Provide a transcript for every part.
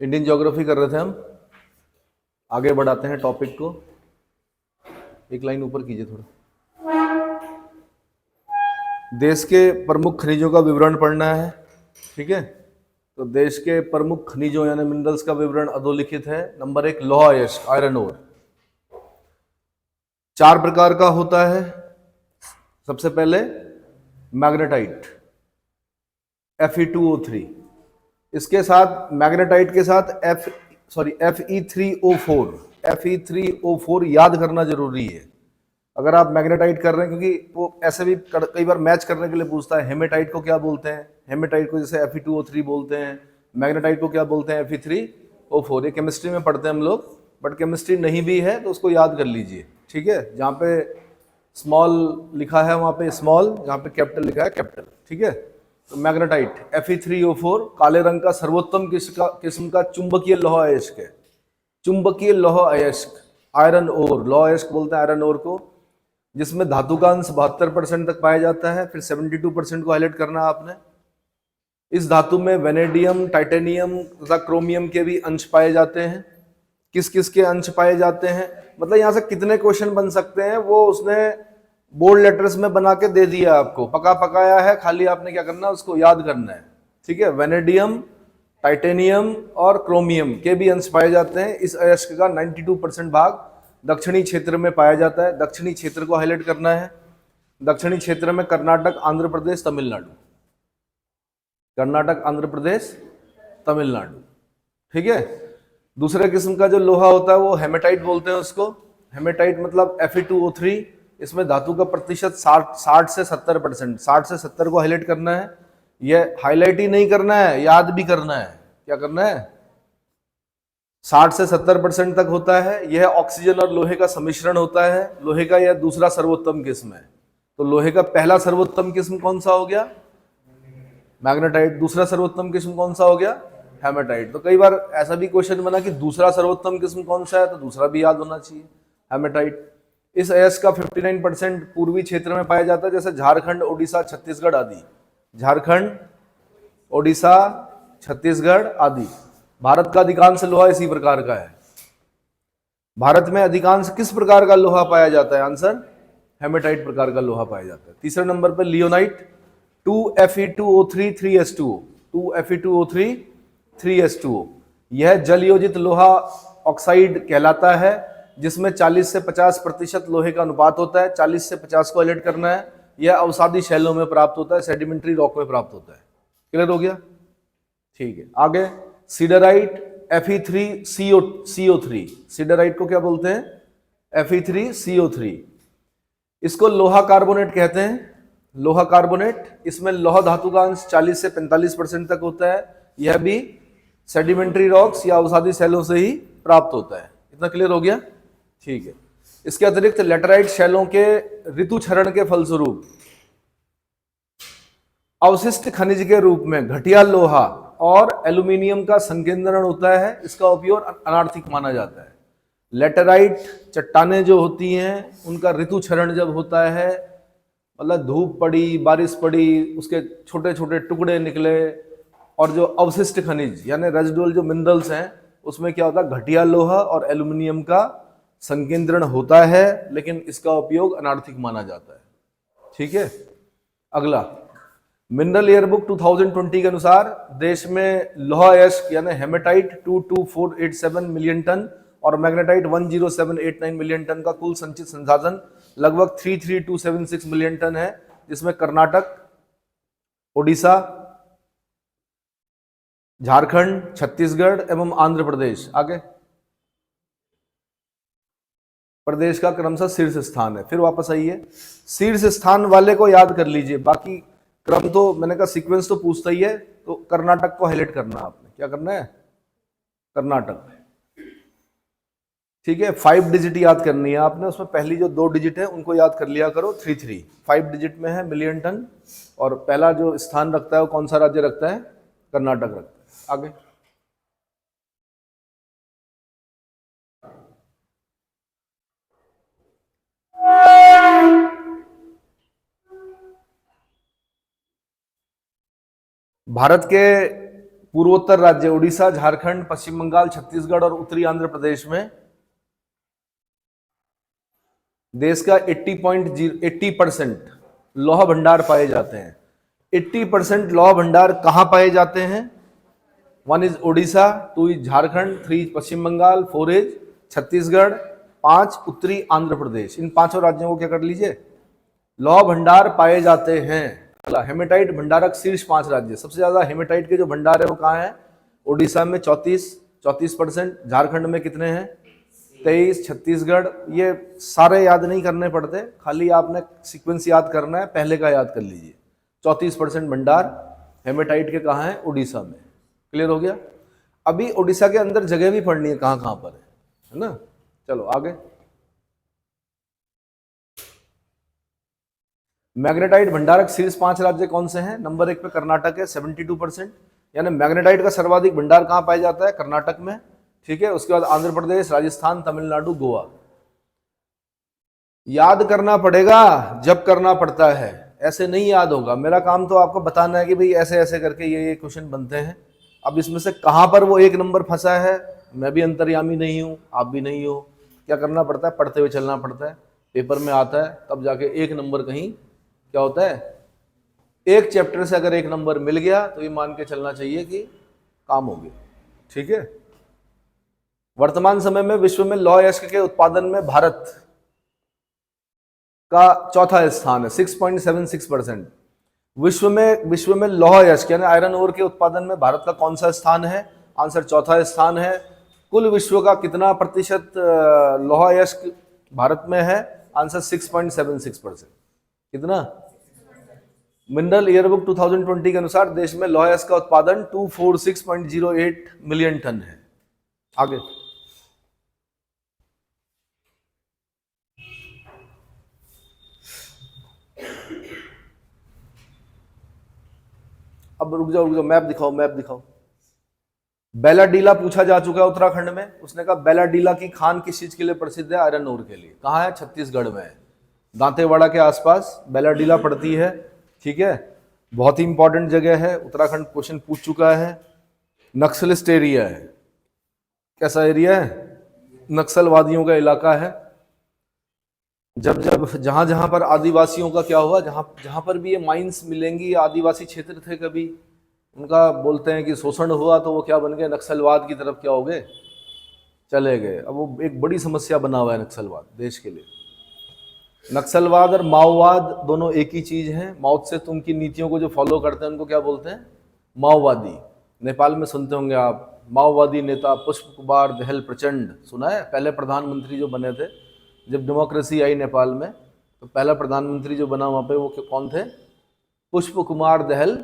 Indian geography कर रहे थे हम। आगे बढ़ाते हैं टॉपिक को। एक लाइन ऊपर कीजिए थोड़ा। देश के प्रमुख खनिजों का विवरण पढ़ना है। ठीक है, तो देश के प्रमुख खनिजों यानी मिनरल्स का विवरण अधोलिखित है। नंबर 1 लौह अयस्क आयरन ओर, 4 प्रकार का होता है। सबसे पहले मैग्नेटाइट Fe2O3, इसके साथ मैग्नेटाइट के साथ Fe3O4 याद करना जरूरी है अगर आप मैग्नेटाइट कर रहे हैं, क्योंकि वो ऐसे भी कई बार मैच करने के लिए पूछता है। हेमेटाइट को क्या बोलते हैं? हेमेटाइट को जैसे Fe2O3 बोलते हैं, मैग्नेटाइट को क्या बोलते हैं? Fe3O4। ये केमिस्ट्री में पढ़ते हैं हम लोग, बट केमिस्ट्री नहीं भी है तो उसको याद कर लीजिए। ठीक है, जहाँ पे स्मॉल लिखा है वहाँ पे स्मॉल, जहाँ पे कैपिटल लिखा है कैपिटल। ठीक है, तो मैग्नेटाइट Fe3O4 काले रंग का सर्वोत्तम किस्म का चुंबकीय लौह अयस्क है। चुंबकीय लौह अयस्क आयरन ओर, लौह अयस्क बोलते हैं आयरन ओर को, जिसमें धातु का अंश 72% तक पाया जाता है। फिर 72% को हाईलाइट करना है आपने। इस धातु में वेनेडियम, टाइटेनियम तथा क्रोमियम के भी अंश पाए जाते हैं। किस किस के अंश पाए जाते हैं, मतलब यहां से कितने क्वेश्चन बन सकते हैं वो उसने बोल्ड लेटर्स में बना के दे दिया आपको, पका पकाया है, खाली आपने क्या करना है उसको याद करना है। ठीक है, वेनेडियम, टाइटेनियम और क्रोमियम के भी अंश पाए जाते हैं। इस अयस्क का 92% भाग दक्षिणी क्षेत्र में पाया जाता है। दक्षिणी क्षेत्र को हाईलाइट करना है। दक्षिणी क्षेत्र में कर्नाटक, आंध्र प्रदेश, तमिलनाडु। कर्नाटक, आंध्र प्रदेश, तमिलनाडु। ठीक है, दूसरे किस्म का जो लोहा होता है वो हेमेटाइट बोलते हैं उसको। हेमेटाइट मतलब Fe2O3, इसमें धातु का प्रतिशत 60 से 70%। 60 से 70 को हाईलाइट करना है। यह हाईलाइट ही नहीं करना है, याद भी करना है। क्या करना है? 60 से 70% तक होता है। यह ऑक्सीजन और लोहे का सम्मिश्रण होता है। लोहे का यह दूसरा सर्वोत्तम किस्म है। तो लोहे का पहला सर्वोत्तम किस्म कौन सा हो गया? मैग्नेटाइट। दूसरा सर्वोत्तम किस्म कौन सा हो गया? हेमेटाइट। तो कई बार ऐसा भी क्वेश्चन बना कि दूसरा सर्वोत्तम किस्म कौन सा है, तो दूसरा भी याद होना चाहिए, हेमेटाइट। इस अयस्क का 59% पूर्वी क्षेत्र में पाया जाता है, जैसे झारखंड, ओडिशा, छत्तीसगढ़ आदि। झारखंड, ओडिशा, छत्तीसगढ़ आदि। भारत का अधिकांश लोहा इसी प्रकार का है। भारत में अधिकांश किस प्रकार का लोहा पाया जाता है? आंसर हेमेटाइट प्रकार का लोहा पाया जाता है। तीसरे नंबर पर लियोनाइट 2Fe2O3 3S2O, 2Fe2O3 3S2O। यह जल योजित लोहा ऑक्साइड कहलाता है, जिसमें 40 से 50% लोहे का अनुपात होता है। 40 से 50 को हाईलाइट करना है। यह अवसादी शैलों में प्राप्त होता है, सेडिमेंट्री रॉक में प्राप्त होता है। क्लियर हो गया? ठीक है, आगे सीडराइट Fe3CO3। सीडराइट को क्या बोलते हैं? Fe3CO3। इसको लोहा कार्बोनेट कहते हैं। लोहा कार्बोनेट, इसमें लोहा धातु का अंश 40 से 45% तक होता है। यह भी सेडिमेंट्री रॉक्स या अवसादी शैलों से ही प्राप्त होता है। इतना क्लियर हो गया? ठीक है, इसके अतिरिक्त लेटराइट शैलों के ऋतु क्षरण के फलस्वरूप अवशिष्ट खनिज के रूप में घटिया लोहा और एल्यूमिनियम का संकेंद्रण होता है। इसका उपयोग अनार्थिक माना जाता है। लेटराइट चट्टानें जो होती हैं उनका ऋतु क्षरण जब होता है, मतलब धूप पड़ी, बारिश पड़ी, उसके छोटे छोटे टुकड़े निकले, और जो अवशिष्ट खनिज यानी रेजिडुअल जो मिनरल्स हैं उसमें क्या होता है? घटिया लोहा और एल्यूमिनियम का संकेंद्रण होता है, लेकिन इसका उपयोग अनार्थिक माना जाता है। ठीक है, अगला मिनरल ईयरबुक 2020 के अनुसार देश में लोहा अयस्क यानी हेमेटाइट 22487 मिलियन टन और मैग्नेटाइट 10789 मिलियन टन का कुल संचित संसाधन लगभग 33276 मिलियन टन है, जिसमें कर्नाटक, ओडिशा, झारखंड, छत्तीसगढ़ एवं आंध्र प्रदेश आगे प्रदेश का क्रमशः शीर्ष स्थान है। फिर वापस आइए, शीर्ष स्थान वाले को याद कर लीजिए, बाकी क्रम तो मैंने कहा सीक्वेंस तो पूछता ही है। तो कर्नाटक को हाईलाइट करना, आपने क्या करना है? कर्नाटक। ठीक है, 5 डिजिट याद करनी है आपने। उसमें पहली जो 2 डिजिट है उनको याद कर लिया करो। 33 5 डिजिट में है मिलियन टन, और पहला जो स्थान रखता है वो कौन सा राज्य रखता है? कर्नाटक रखता है। आगे भारत के पूर्वोत्तर राज्य उड़ीसा, झारखंड, पश्चिम बंगाल, छत्तीसगढ़ और उत्तरी आंध्र प्रदेश में देश का 80% लौह भंडार पाए जाते हैं। 80% लौह भंडार कहां पाए जाते हैं? 1 is Odisha, 2 is Jharkhand, 3 is Paschim Bangal, 4 is Chhattisgarh, 5 उत्तरी आंध्र प्रदेश। इन 5 राज्यों को क्या कर लीजिए, लौह भंडार पाए जाते हैं। हेमेटाइट भंडारक शीर्ष 5 राज्य, सबसे ज्यादा हेमेटाइट के जो भंडार है वो कहाँ है? उड़ीसा में 34%, झारखंड में कितने हैं? 23, छत्तीसगढ़। ये सारे याद नहीं करने पड़ते, खाली आपने सीक्वेंस याद करना है, पहले का याद कर लीजिए। 34% भंडार हेमेटाइट के कहाँ है? उड़ीसा में। क्लियर हो गया? अभी उड़ीसा के अंदर जगह भी पढ़नी है कहाँ कहाँ पर है ना। चलो आगे। मैग्नेटाइट भंडारक शीर्ष 5 राज्य कौन से हैं? नंबर 1 पे कर्नाटक है 72%, यानी मैग्नेटाइट का सर्वाधिक भंडार कहाँ पाया जाता है? कर्नाटक में। ठीक है, उसके बाद आंध्र प्रदेश, राजस्थान, तमिलनाडु, गोवा। याद करना पड़ेगा जब करना पड़ता है, ऐसे नहीं याद होगा। मेरा काम तो आपको बताना है कि भाई ऐसे ऐसे करके ये क्वेश्चन बनते हैं। अब इसमें से कहां पर वो 1 नंबर फंसा है, मैं भी अंतर्यामी नहीं हूं, आप भी नहीं हो। क्या करना पड़ता है? पढ़ते हुए चलना पड़ता है, पेपर में आता है तब जाके 1 नंबर कहीं क्या होता है। एक चैप्टर से अगर 1 नंबर मिल गया तो ये मान के चलना चाहिए कि काम हो गया। ठीक है। वर्तमान समय में विश्व में लौह अयस्क के उत्पादन में भारत का चौथा स्थान है, 6.76%। विश्व में लौह अयस्क यानी आयरन ओर के उत्पादन में भारत का कौन सा स्थान है? आंसर चौथा स्थान है। कुल विश्व का कितना प्रतिशत लौह अयस्क भारत में है? आंसर 6.76%। कितना? मिनरल ईयरबुक 2020 के अनुसार देश में लौह अयस्क का उत्पादन 246.08 मिलियन टन है। आगे। अब रुक जाओ मैप दिखाओ। बेलाडीला पूछा जा चुका है उत्तराखंड में। उसने कहा बेलाडीला की खान किस चीज के लिए प्रसिद्ध है? आयरन ओर के लिए। कहाँ है? छत्तीसगढ़ में है, दांतेवाड़ा के आसपास बेलाडीला पड़ती है। ठीक है, बहुत ही इंपॉर्टेंट जगह है, उत्तराखंड क्वेश्चन पूछ चुका है। नक्सलिस्ट एरिया है। कैसा एरिया है? नक्सलवादियों का इलाका है। जब जहां जहां पर आदिवासियों का क्या हुआ, जहां पर भी ये माइंस मिलेंगी, आदिवासी क्षेत्र थे कभी, उनका बोलते हैं कि शोषण हुआ, तो वो क्या बन गए? नक्सलवाद की तरफ क्या हो गए? चले गए। अब वो एक बड़ी समस्या बना हुआ है नक्सलवाद देश के लिए। नक्सलवाद और माओवाद दोनों एक ही चीज है। माओ से तुम की नीतियों को जो फॉलो करते हैं उनको क्या बोलते हैं? माओवादी। नेपाल में सुनते होंगे आप, माओवादी नेता पुष्प कुमार दहल प्रचंड, सुना है? पहले प्रधानमंत्री जो बने थे जब डेमोक्रेसी आई नेपाल में, तो पहला प्रधानमंत्री जो बना वहाँ पे वो कौन थे? पुष्प कुमार दहल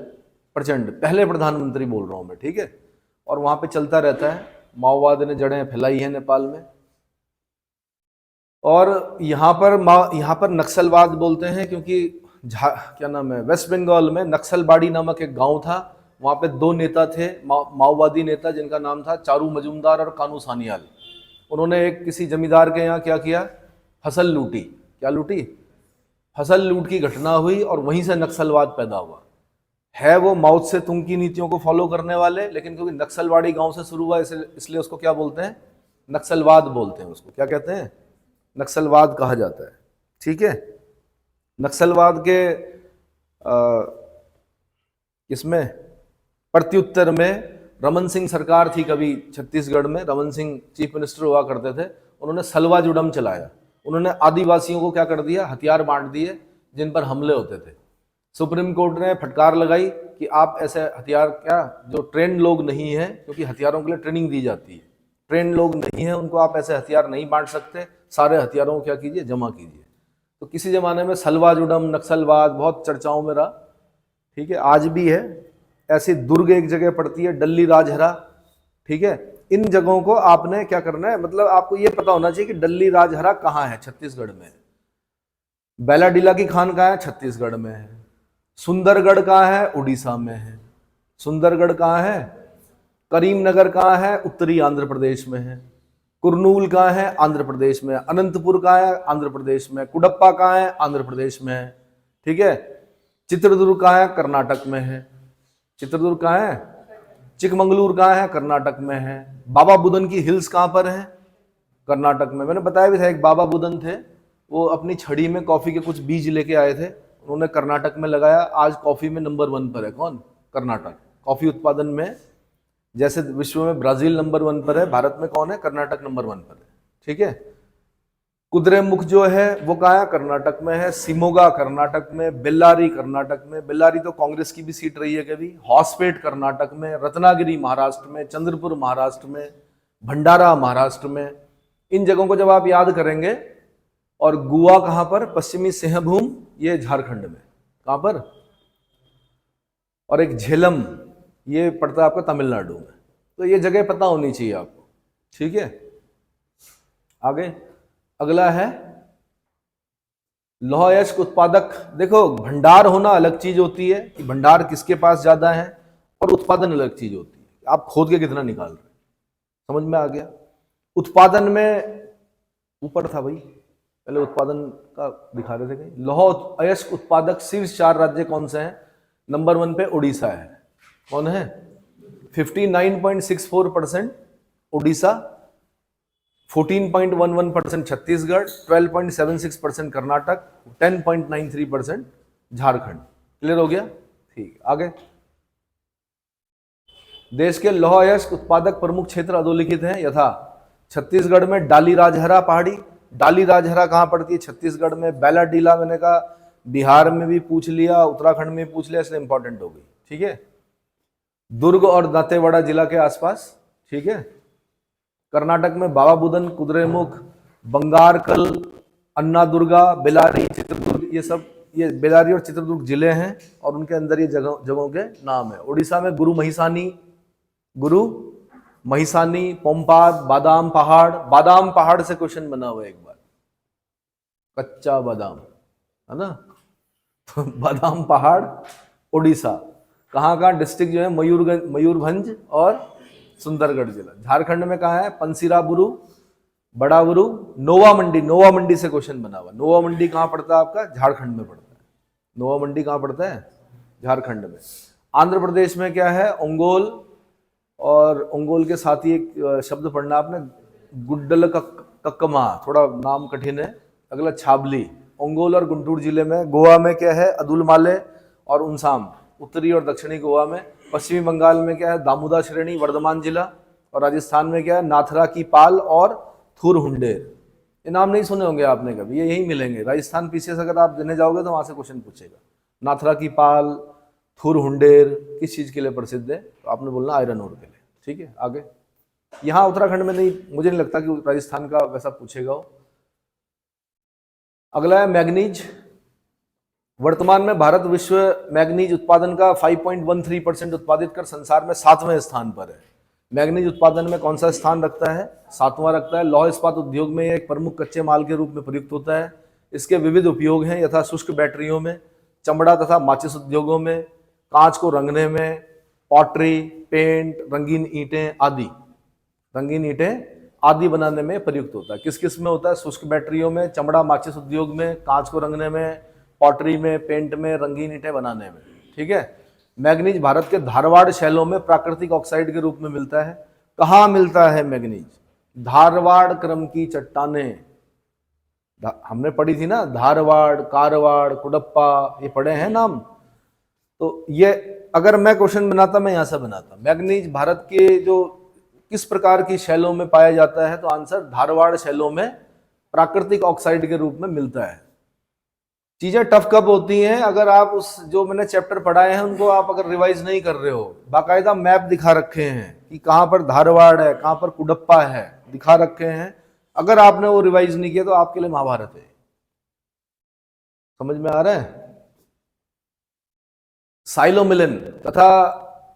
प्रचंड, पहले प्रधानमंत्री बोल रहा हूँ मैं। ठीक है, और वहाँ पे चलता रहता है। माओवाद ने जड़ें फैलाई हैं नेपाल में। और यहाँ पर नक्सलवाद बोलते हैं क्योंकि क्या नाम है, वेस्ट बंगाल में नक्सलबाड़ी नामक एक गांव था। वहाँ पे 2 नेता थे, माओवादी नेता, जिनका नाम था चारू मजूमदार और कानू सान्याल। उन्होंने एक किसी जमींदार के यहाँ क्या किया? फसल लूटी। क्या लूटी? फसल लूट की घटना हुई और वहीं से नक्सलवाद पैदा हुआ है। वो माओ से तुंग की नीतियों को फॉलो करने वाले, लेकिन क्योंकि नक्सलवाड़ी गांव से शुरू हुआ इसलिए उसको क्या बोलते हैं? नक्सलवाद बोलते हैं। उसको क्या कहते हैं? नक्सलवाद कहा जाता है। ठीक है, नक्सलवाद के इसमें प्रत्युत्तर में रमन सिंह सरकार थी कभी छत्तीसगढ़ में, रमन सिंह चीफ मिनिस्टर हुआ करते थे। उन्होंने सलवा जुडम चलाया। उन्होंने आदिवासियों को क्या कर दिया? हथियार बांट दिए जिन पर हमले होते थे। सुप्रीम कोर्ट ने फटकार लगाई कि आप ऐसे हथियार, क्या जो ट्रेन लोग नहीं है, क्योंकि हथियारों के लिए ट्रेनिंग दी जाती है, ट्रेन लोग नहीं है उनको आप ऐसे हथियार नहीं बांट सकते, सारे हथियारों को क्या कीजिए? जमा कीजिए। तो किसी जमाने में सलवा जुडम नक्सलवाद बहुत चर्चाओं में रहा। ठीक है, आज भी है। ऐसी दुर्ग एक जगह पड़ती है, डल्ली राजहरा। ठीक है, इन जगहों को आपने क्या करना है, मतलब आपको ये पता होना चाहिए कि डल्ली राजहरा कहाँ है? छत्तीसगढ़ में। बेलाडीला की खान कहाँ है? छत्तीसगढ़ में है। सुंदरगढ़ कहाँ है? उड़ीसा में है। सुंदरगढ़ कहाँ है? करीमनगर कहाँ है? उत्तरी आंध्र प्रदेश में है। कुरनूल कहाँ है? आंध्र प्रदेश में। अनंतपुर कहाँ है? आंध्र प्रदेश में। कुडप्पा कहाँ है? आंध्र प्रदेश में है। ठीक है, चित्रदुर्ग कहाँ है? कर्नाटक में है। चित्रदुर्ग कहाँ है? चिकमंगलूर कहाँ है? कर्नाटक में है। बाबा बुदन की हिल्स कहाँ पर है? कर्नाटक में। मैंने बताया भी था, एक बाबा बुदन थे, वो अपनी छड़ी में कॉफी के कुछ बीज लेके आए थे, उन्होंने कर्नाटक में लगाया। आज कॉफी में नंबर 1 पर है। कौन? कर्नाटक। कॉफी उत्पादन में जैसे विश्व में ब्राजील नंबर 1 पर है, भारत में कौन है? कर्नाटक नंबर 1 पर है। ठीक है। कुद्रेमुख जो है वो कहाँ है? कर्नाटक में है। सिमोगा कर्नाटक में। बेल्लारी कर्नाटक में। बेल्लारी तो कांग्रेस की भी सीट रही है कभी। हॉसपेट कर्नाटक में। रत्नागिरी महाराष्ट्र में। चंद्रपुर महाराष्ट्र में। भंडारा महाराष्ट्र में। इन जगहों को जब आप याद करेंगे, और गुआ कहां पर? पश्चिमी सिंहभूम, ये झारखंड में। कहां पर? और एक झेलम, ये पड़ता है आपका तमिलनाडु में। तो ये जगह पता होनी चाहिए आपको। ठीक है। आगे अगला है लौह अयस्क उत्पादक। देखो, भंडार होना अलग चीज होती है कि भंडार किसके पास ज्यादा है, और उत्पादन अलग चीज होती है, आप खोद के कितना निकाल रहे हैं। समझ में आ गया? उत्पादन में ऊपर था भाई, पहले उत्पादन का दिखा रहे थे कहीं। लौह अयस्क उत्पादक शीर्ष 4 राज्य कौन से हैं? नंबर 1 पे उड़ीसा है। कौन है? 59.64% उड़ीसा, 14.11% छत्तीसगढ़, 12.76% कर्नाटक, 10.93% झारखंड। क्लियर हो गया? ठीक। आगे देश के लौह अयस्क उत्पादक प्रमुख क्षेत्र अधोलिखित हैं यथा। छत्तीसगढ़ में डाली राजहरा पहाड़ी। डाली राजहरा कहां पड़ती है? छत्तीसगढ़ में। बैलाडीला मैंने कहा बिहार में भी पूछ लिया, उत्तराखंड में भी पूछ लिया, इसलिए इंपॉर्टेंट हो गई। ठीक है। दुर्ग और दंतेवाड़ा जिला के आसपास। ठीक है। कर्नाटक में बाबा बुदन, कुद्रेमुख, बंगारकल, अन्ना दुर्गा, बेलारी, चित्रदुर्ग, ये सब, ये बेलारी और चित्रदुर्ग जिले हैं और उनके अंदर ये जगहों के नाम है। उड़ीसा में गुरु महिसानी, पोम्पाद, बादाम पहाड़। बादाम पहाड़ से क्वेश्चन बना हुआ है एक बार, कच्चा बादाम है ना। तो बादाम पहाड़ उड़ीसा। कहाँ डिस्ट्रिक्ट जो है? मयूरभंज और सुंदरगढ़ जिला। झारखंड में कहाँ है? पंसीराबुरु, बड़ा बुरु, नोवा मंडी से क्वेश्चन बना हुआ। नोवा मंडी कहाँ पड़ता है आपका? झारखंड में पड़ता है। नोवा मंडी कहाँ पड़ता है? झारखंड में। आंध्र प्रदेश में क्या है? ओंगोल, और ओंगोल के साथ ही एक शब्द पढ़ना आपने, गुड्डल कक्कमा, थोड़ा नाम कठिन है। अगला छाबली। ओंगोल और गुंटूर जिले में। गोवा में क्या है? अदुलमाले और उनसाम, उत्तरी और दक्षिणी गोवा में। पश्चिमी बंगाल में क्या है? दामोदा श्रेणी, वर्धमान जिला। और राजस्थान में क्या है? नाथरा की पाल और थुरहुंडेर। ये नाम नहीं सुने होंगे आपने कभी, ये यही मिलेंगे। राजस्थान पीसीएस अगर आप देने जाओगे तो वहां से क्वेश्चन पूछेगा। नाथरा की पाल, थुरहुंडेर किस चीज के लिए प्रसिद्ध है? तो आपने बोलना आयरन ओर के लिए। ठीक है। आगे यहाँ उत्तराखंड में नहीं, मुझे नहीं लगता कि राजस्थान का वैसा पूछेगा हो। अगला है मैग्नीज। वर्तमान में भारत विश्व मैग्नीज उत्पादन का 5.13% उत्पादित कर संसार में 7वें स्थान पर है। मैग्नीज उत्पादन में कौन सा स्थान रखता है? 7वां रखता है। लौह इस्पात उद्योग में एक प्रमुख कच्चे माल के रूप में प्रयुक्त होता है। इसके विविध उपयोग हैं यथा शुष्क बैटरियों में, चमड़ा तथा माचिस उद्योगों में, कांच को रंगने में, पॉटरी, पेंट, रंगीन ईंटें आदि बनाने में प्रयुक्त होता है। किस किस में होता है? शुष्क बैटरियों में, चमड़ा माचिस उद्योग में, कांच को रंगने में, पॉटरी में, पेंट में, रंगीन ईंटें बनाने में। ठीक है। मैग्नीज भारत के धारवाड़ शैलों में प्राकृतिक ऑक्साइड के रूप में मिलता है। कहाँ मिलता है मैग्नीज? धारवाड़ क्रम की चट्टानें हमने पढ़ी थी ना, धारवाड़, कारवाड़, कुडप्पा, ये पढ़े हैं नाम। तो ये अगर मैं क्वेश्चन बनाता, मैं यहां से बनाता, मैग्नीज भारत के जो किस प्रकार की शैलों में पाया जाता है, तो आंसर धारवाड़ शैलों में प्राकृतिक ऑक्साइड के रूप में मिलता है। चीजें टफ कब होती हैं? अगर आप उस जो मैंने चैप्टर पढ़ाए हैं उनको आप अगर रिवाइज नहीं कर रहे हो। बाकायदा मैप दिखा रखे हैं कि कहां पर धारवाड़ है, कहां पर कुडप्पा है, दिखा रखे हैं। अगर आपने वो रिवाइज नहीं किया तो आपके लिए महाभारत है। समझ में आ रहा है? साइलोमिलन तथा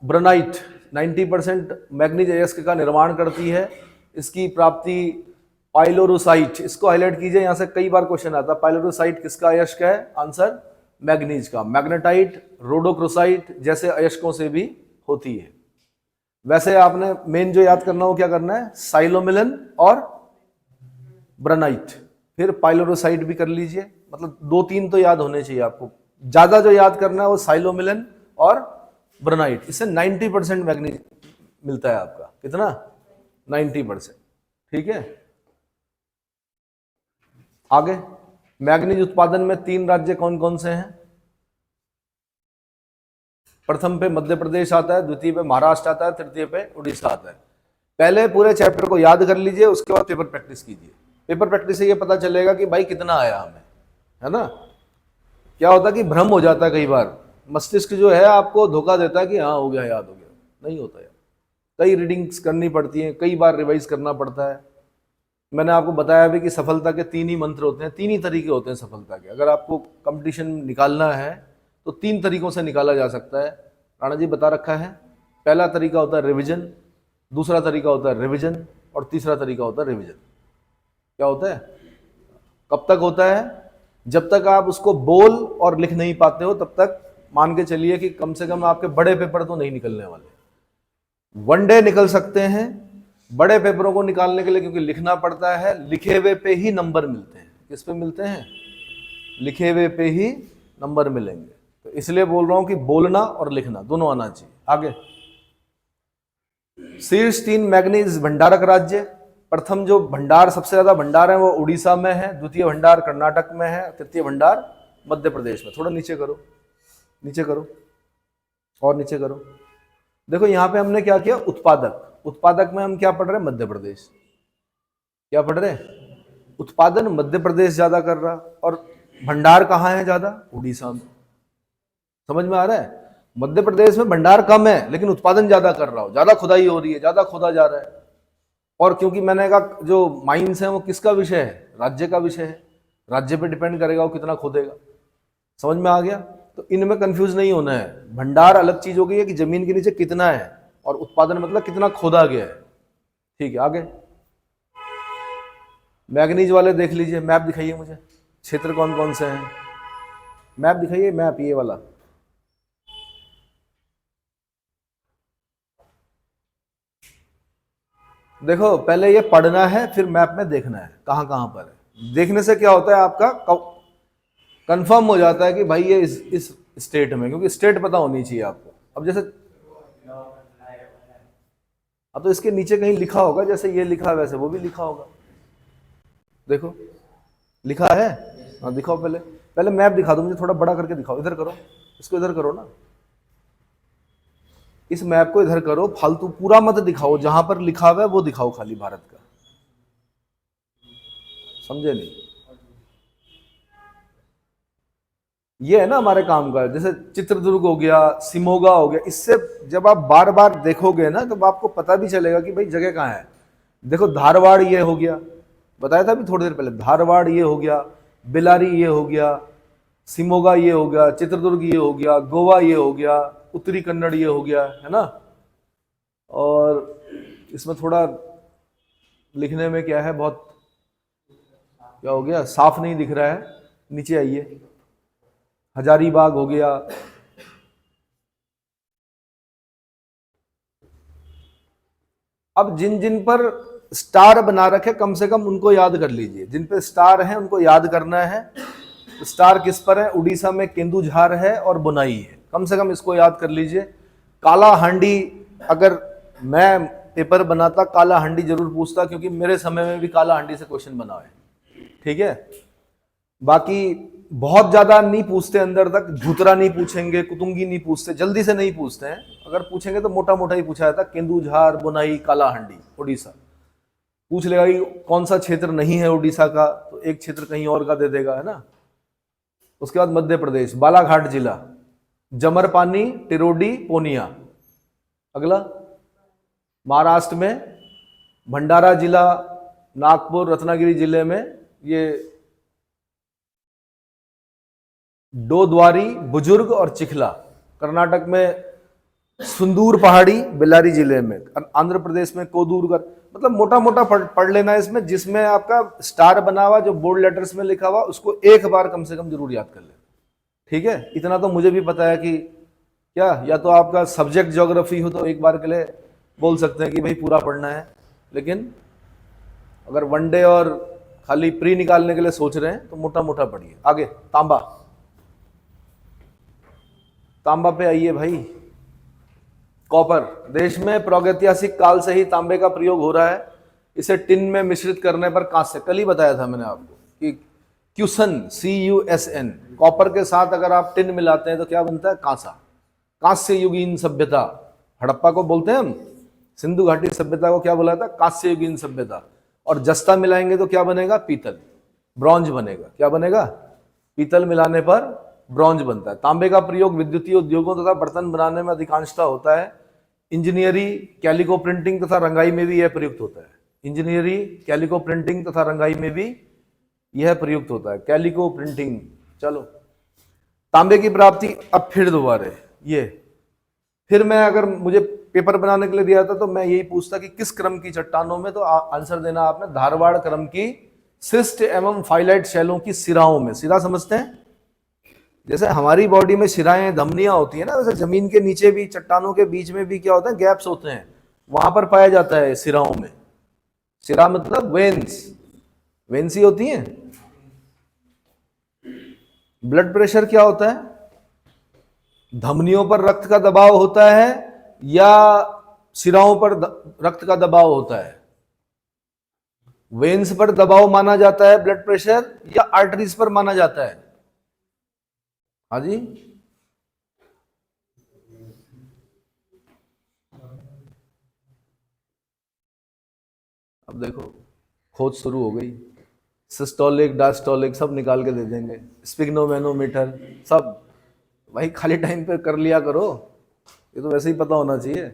ब्रोनाइट 90% मैग्नीज अयस्क का निर्माण करती है। इसकी प्राप्ति पाइलोरोसाइट, इसको हाईलाइट कीजिए, यहां से कई बार क्वेश्चन आता है। पाइलोरोसाइट किसका अयस्क है? आंसर मैग्नीज का। मैग्नेटाइट, रोडोक्रोसाइट जैसे अयस्कों से भी होती है। वैसे आपने मेन जो याद करना हो क्या करना है? साइलोमिलन और ब्रोनाइट, फिर पाइलोरोसाइट भी कर लीजिए। मतलब 2-3 तो याद होने चाहिए आपको। ज्यादा जो याद करना है वो साइलोमिलन और ब्रोनाइट। इससे 90% मिलता है आपका, कितना? 90%। ठीक है, आगे मैग्नीज उत्पादन में 3 राज्य कौन कौन से हैं? प्रथम पे मध्य प्रदेश आता है, द्वितीय पे महाराष्ट्र आता है, तृतीय पे उड़ीसा आता है। पहले पूरे चैप्टर को याद कर लीजिए, उसके बाद पेपर प्रैक्टिस कीजिए। पेपर प्रैक्टिस से ये पता चलेगा कि भाई कितना आया हमें, है ना। क्या होता है कि भ्रम हो जाता है कई बार, मस्तिष्क जो है आपको धोखा देता है कि हाँ हो गया, याद हो गया, नहीं होता यार। कई रीडिंग्स करनी पड़ती हैं, कई बार रिवाइज करना पड़ता है। मैंने आपको बताया भी कि सफलता के 3 ही मंत्र होते हैं, 3 ही तरीके होते हैं सफलता के। अगर आपको कंपटीशन निकालना है तो 3 तरीकों से निकाला जा सकता है, राणा जी बता रखा है। पहला तरीका होता है रिवीजन, दूसरा तरीका होता है रिवीजन, और तीसरा तरीका होता है रिवीजन। क्या होता है? कब तक होता है? जब तक आप उसको बोल और लिख नहीं पाते हो तब तक मान के चलिए कि कम से कम आपके बड़े पेपर तो नहीं निकलने वाले। वन डे निकल सकते हैं बड़े पेपरों को निकालने के लिए, क्योंकि लिखना पड़ता है। लिखे हुए पे ही नंबर मिलते हैं। किस पे मिलते हैं? लिखे हुए पे ही नंबर मिलेंगे। तो इसलिए बोल रहा हूं कि बोलना और लिखना दोनों आना चाहिए। आगे, शीर्ष 3 मैग्नीज भंडारक राज्य। प्रथम जो भंडार, सबसे ज्यादा भंडार है वो उड़ीसा में है, द्वितीय भंडार कर्नाटक में है, तृतीय भंडार मध्य प्रदेश में। थोड़ा नीचे करो, नीचे करो और नीचे करो। देखो यहां पे हमने क्या किया, उत्पादक। उत्पादक में हम क्या पढ़ रहे हैं? मध्य प्रदेश। क्या पढ़ रहे हैं? उत्पादन मध्य प्रदेश ज्यादा कर रहा, और भंडार कहाँ है ज्यादा? उड़ीसा में। समझ में आ रहा है? मध्य प्रदेश में भंडार कम है लेकिन उत्पादन ज्यादा कर रहा हो, ज्यादा खुदाई हो रही है, ज्यादा खोदा जा रहा है। और क्योंकि मैंने कहा जो माइंस है वो किसका विषय है? राज्य का विषय है। राज्य पे डिपेंड करेगा वो कितना खोदेगा। समझ में आ गया? तो इनमें कंफ्यूज नहीं होना है। भंडार अलग चीज हो गई है कि जमीन के नीचे कितना है, और उत्पादन मतलब कितना खोदा गया है। ठीक है, आगे मैग्नीज वाले देख लीजिए। मैप दिखाइए मुझे, क्षेत्र कौन कौन से हैं। मैप दिखाइए, मैप ये वाला। देखो पहले ये पढ़ना है, फिर मैप में देखना है कहां कहां पर है। देखने से क्या होता है, आपका कंफर्म हो जाता है कि भाई ये इस स्टेट में, क्योंकि स्टेट पता होनी चाहिए आपको। अब जैसे अब तो इसके नीचे कहीं लिखा होगा, जैसे ये लिखा है वैसे वो भी लिखा होगा। देखो लिखा है, हाँ दिखाओ। पहले पहले मैप दिखा दो मुझे, थोड़ा बड़ा करके दिखाओ। इधर करो, इसको इधर करो ना, इस मैप को इधर करो। फालतू पूरा मत दिखाओ, जहां पर लिखा हुआ है वो दिखाओ खाली भारत का। समझे नहीं? ये है ना हमारे काम का। जैसे चित्रदुर्ग हो गया, सिमोगा हो गया, इससे जब आप बार बार देखोगे ना तो आपको पता भी चलेगा कि भाई जगह कहाँ है। देखो धारवाड़ ये हो गया, बताया था अभी थोड़ी देर पहले। धारवाड़ ये हो गया, बेलारी ये हो गया, सिमोगा ये हो गया, चित्रदुर्ग ये हो गया, गोवा ये हो गया, उत्तरी कन्नड़ ये हो गया, है ना। और इसमें थोड़ा लिखने में क्या है, बहुत क्या हो गया, साफ नहीं दिख रहा है। नीचे आइए, हजारीबाग हो गया। अब जिन जिन पर स्टार बना रखे कम से कम उनको याद कर लीजिए। जिन पे स्टार है उनको याद करना है। स्टार किस पर है? उड़ीसा में केंदुझार है और बुनाई है। कम से कम इसको याद कर लीजिए। काला हांडी, अगर मैं पेपर बनाता काला हांडी जरूर पूछता, क्योंकि मेरे समय में भी काला हांडी से क्वेश्चन बना है। ठीक है, बाकी बहुत ज्यादा नहीं पूछते अंदर तक। धूतरा नहीं पूछेंगे, कुतुंगी नहीं पूछते, जल्दी से नहीं पूछते हैं। अगर पूछेंगे तो मोटा मोटा ही पूछा जाता, केंदुझार, बुनाई, काला हांडी, उड़ीसा। पूछ लेगा कि कौन सा क्षेत्र नहीं है उड़ीसा का, तो एक क्षेत्र कहीं और का दे देगा, है ना। उसके बाद मध्य प्रदेश, बालाघाट जिला, जमरपानी, टिरोडी, पूर्णिया। अगला महाराष्ट्र में भंडारा जिला, नागपुर, रत्नागिरी जिले में ये डोद्वारी, बुजुर्ग और चिखला। कर्नाटक में सुंदूर पहाड़ी, बेल्लारी जिले में। आंध्र प्रदेश में कोदूरगढ़। मतलब मोटा मोटा पढ़ लेना है इसमें। जिसमें आपका स्टार बना हुआ, जो बोल्ड लेटर्स में लिखा हुआ, उसको एक बार कम से कम जरूर याद कर लेना। ठीक है, इतना तो मुझे भी पता है कि क्या, या तो आपका सब्जेक्ट ज्योग्राफी हो तो एक बार के लिए बोल सकते हैं कि भाई पूरा पढ़ना है, लेकिन अगर वनडे और खाली प्री निकालने के लिए सोच रहे हैं तो मोटा मोटा पढ़िए। आगे तांबा, तांबा पे आइए भाई। कॉपर, देश में प्रागैतिहासिक काल से ही तांबे का प्रयोग हो रहा है। इसे टिन में मिश्रित करने पर कांस्य, कल ही बताया था मैंने आपको कि क्यूसन, CUSN, कॉपर के साथ अगर आप टिन मिलाते हैं तो क्या बनता है? कांसा। कांस्य युगीन सभ्यता, हड़प्पा को बोलते हैं हम, सिंधु घाटी सभ्यता को क्या बोला था? कांस्य युगीन सभ्यता। और जस्ता मिलाएंगे तो क्या बनेगा? पीतल, ब्रॉन्ज बनेगा। क्या बनेगा? पीतल मिलाने पर ब्रॉन्ज बनता है। तांबे का प्रयोग विद्युतीय उद्योगों तथा बर्तन बनाने में अधिकांशतः होता है। इंजीनियरी, कैलिको प्रिंटिंग तथा रंगाई में भी यह प्रयुक्त होता है। इंजीनियरी, कैलिको प्रिंटिंग तथा रंगाई में भी यह प्रयुक्त होता है। Calico printing. चलो, तांबे की प्राप्ति अब फिर दोबारा ये, फिर मैं अगर मुझे पेपर बनाने के लिए दिया था तो मैं यही पूछता कि किस क्रम की चट्टानों में, तो आंसर देना आपने धारवाड़ क्रम की सिस्ट एवं फाइलाइट शैलों की सिराओं में। सिरा समझते हैं? जैसे हमारी बॉडी में शिराएं, धमनियां होती है ना, वैसे जमीन के नीचे भी, चट्टानों के बीच में भी क्या होता है? गैप्स होते हैं, वहां पर पाया जाता है सिराओं में। सिरा मतलब वेन्स, वेन्स ही होती हैं। ब्लड प्रेशर क्या होता है? धमनियों पर रक्त का दबाव होता है या सिराओं पर रक्त का दबाव होता है? वेन्स पर दबाव माना जाता है ब्लड प्रेशर, या आर्टरीज पर माना जाता है? हाँ जी, अब देखो खोज शुरू हो गई, सिस्टोलिक, डायस्टोलिक सब निकाल के दे देंगे, स्पिग्नोमेनोमीटर सब। भाई खाली टाइम पे कर लिया करो, ये तो वैसे ही पता होना चाहिए।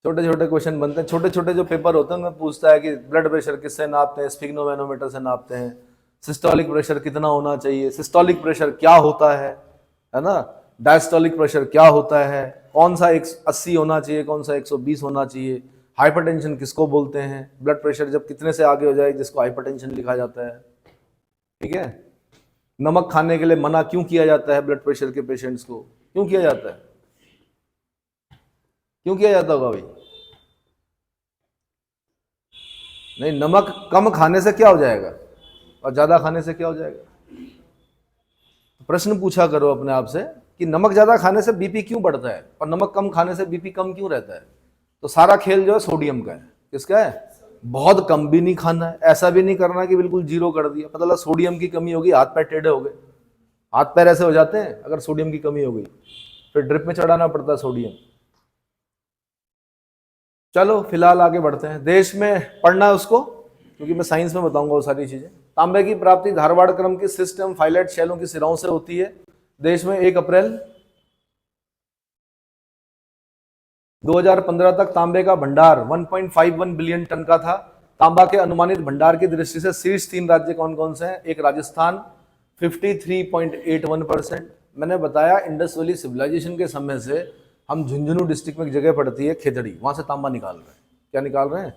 छोटे छोटे क्वेश्चन बनते हैं, छोटे छोटे जो पेपर होते हैं उनमें पूछता है कि ब्लड प्रेशर किससे नापते हैं? स्पिग्नोमेनोमीटर से नापते हैं। सिस्टोलिक प्रेशर कितना होना चाहिए? सिस्टोलिक प्रेशर क्या होता है ना? डायस्टोलिक प्रेशर क्या होता है? कौन सा 180 होना चाहिए, कौन सा 120 होना चाहिए? हाइपरटेंशन किसको बोलते हैं? ब्लड प्रेशर जब कितने से आगे हो जाए जिसको हाइपरटेंशन लिखा जाता है। ठीक है। नमक खाने के लिए मना क्यों किया जाता है ब्लड प्रेशर के पेशेंट्स को? क्यों किया जाता है? क्यों किया जाता होगा भाई? नहीं, नमक कम खाने से क्या हो जाएगा और ज्यादा खाने से क्या हो जाएगा? प्रश्न पूछा करो अपने आप से कि नमक ज्यादा खाने से बीपी क्यों बढ़ता है और नमक कम खाने से बीपी कम क्यों रहता है? तो सारा खेल जो है सोडियम का है। किसका है? बहुत कम भी नहीं खाना है, ऐसा भी नहीं करना कि बिल्कुल जीरो कर दिया। पता लगा सोडियम की कमी होगी, हाथ पैर टेढ़े हो गए, हाथ पैर ऐसे हो जाते हैं अगर सोडियम की कमी हो गई, फिर ड्रिप में चढ़ाना पड़ता है सोडियम। चलो फिलहाल आगे बढ़ते हैं। देश में पढ़ना है उसको, क्योंकि मैं साइंस में बताऊंगा वो सारी चीजें। तांबे की प्राप्ति धारवाड़ क्रम की सिस्टम फाइलाइट शैलों की सिराओं से होती है। देश में 1 अप्रैल 2015 तक तांबे का भंडार 1.51 बिलियन टन का था। तांबा के अनुमानित भंडार की दृष्टि से शीर्ष 3 राज्य कौन कौन से हैं? एक राजस्थान 53.81%। मैंने बताया इंडस वैली सिविलाइजेशन के समय से हम झुंझुनू डिस्ट्रिक्ट में एक जगह पड़ती है खेतड़ी, वहां से तांबा निकाल रहे हैं। क्या निकाल रहे हैं?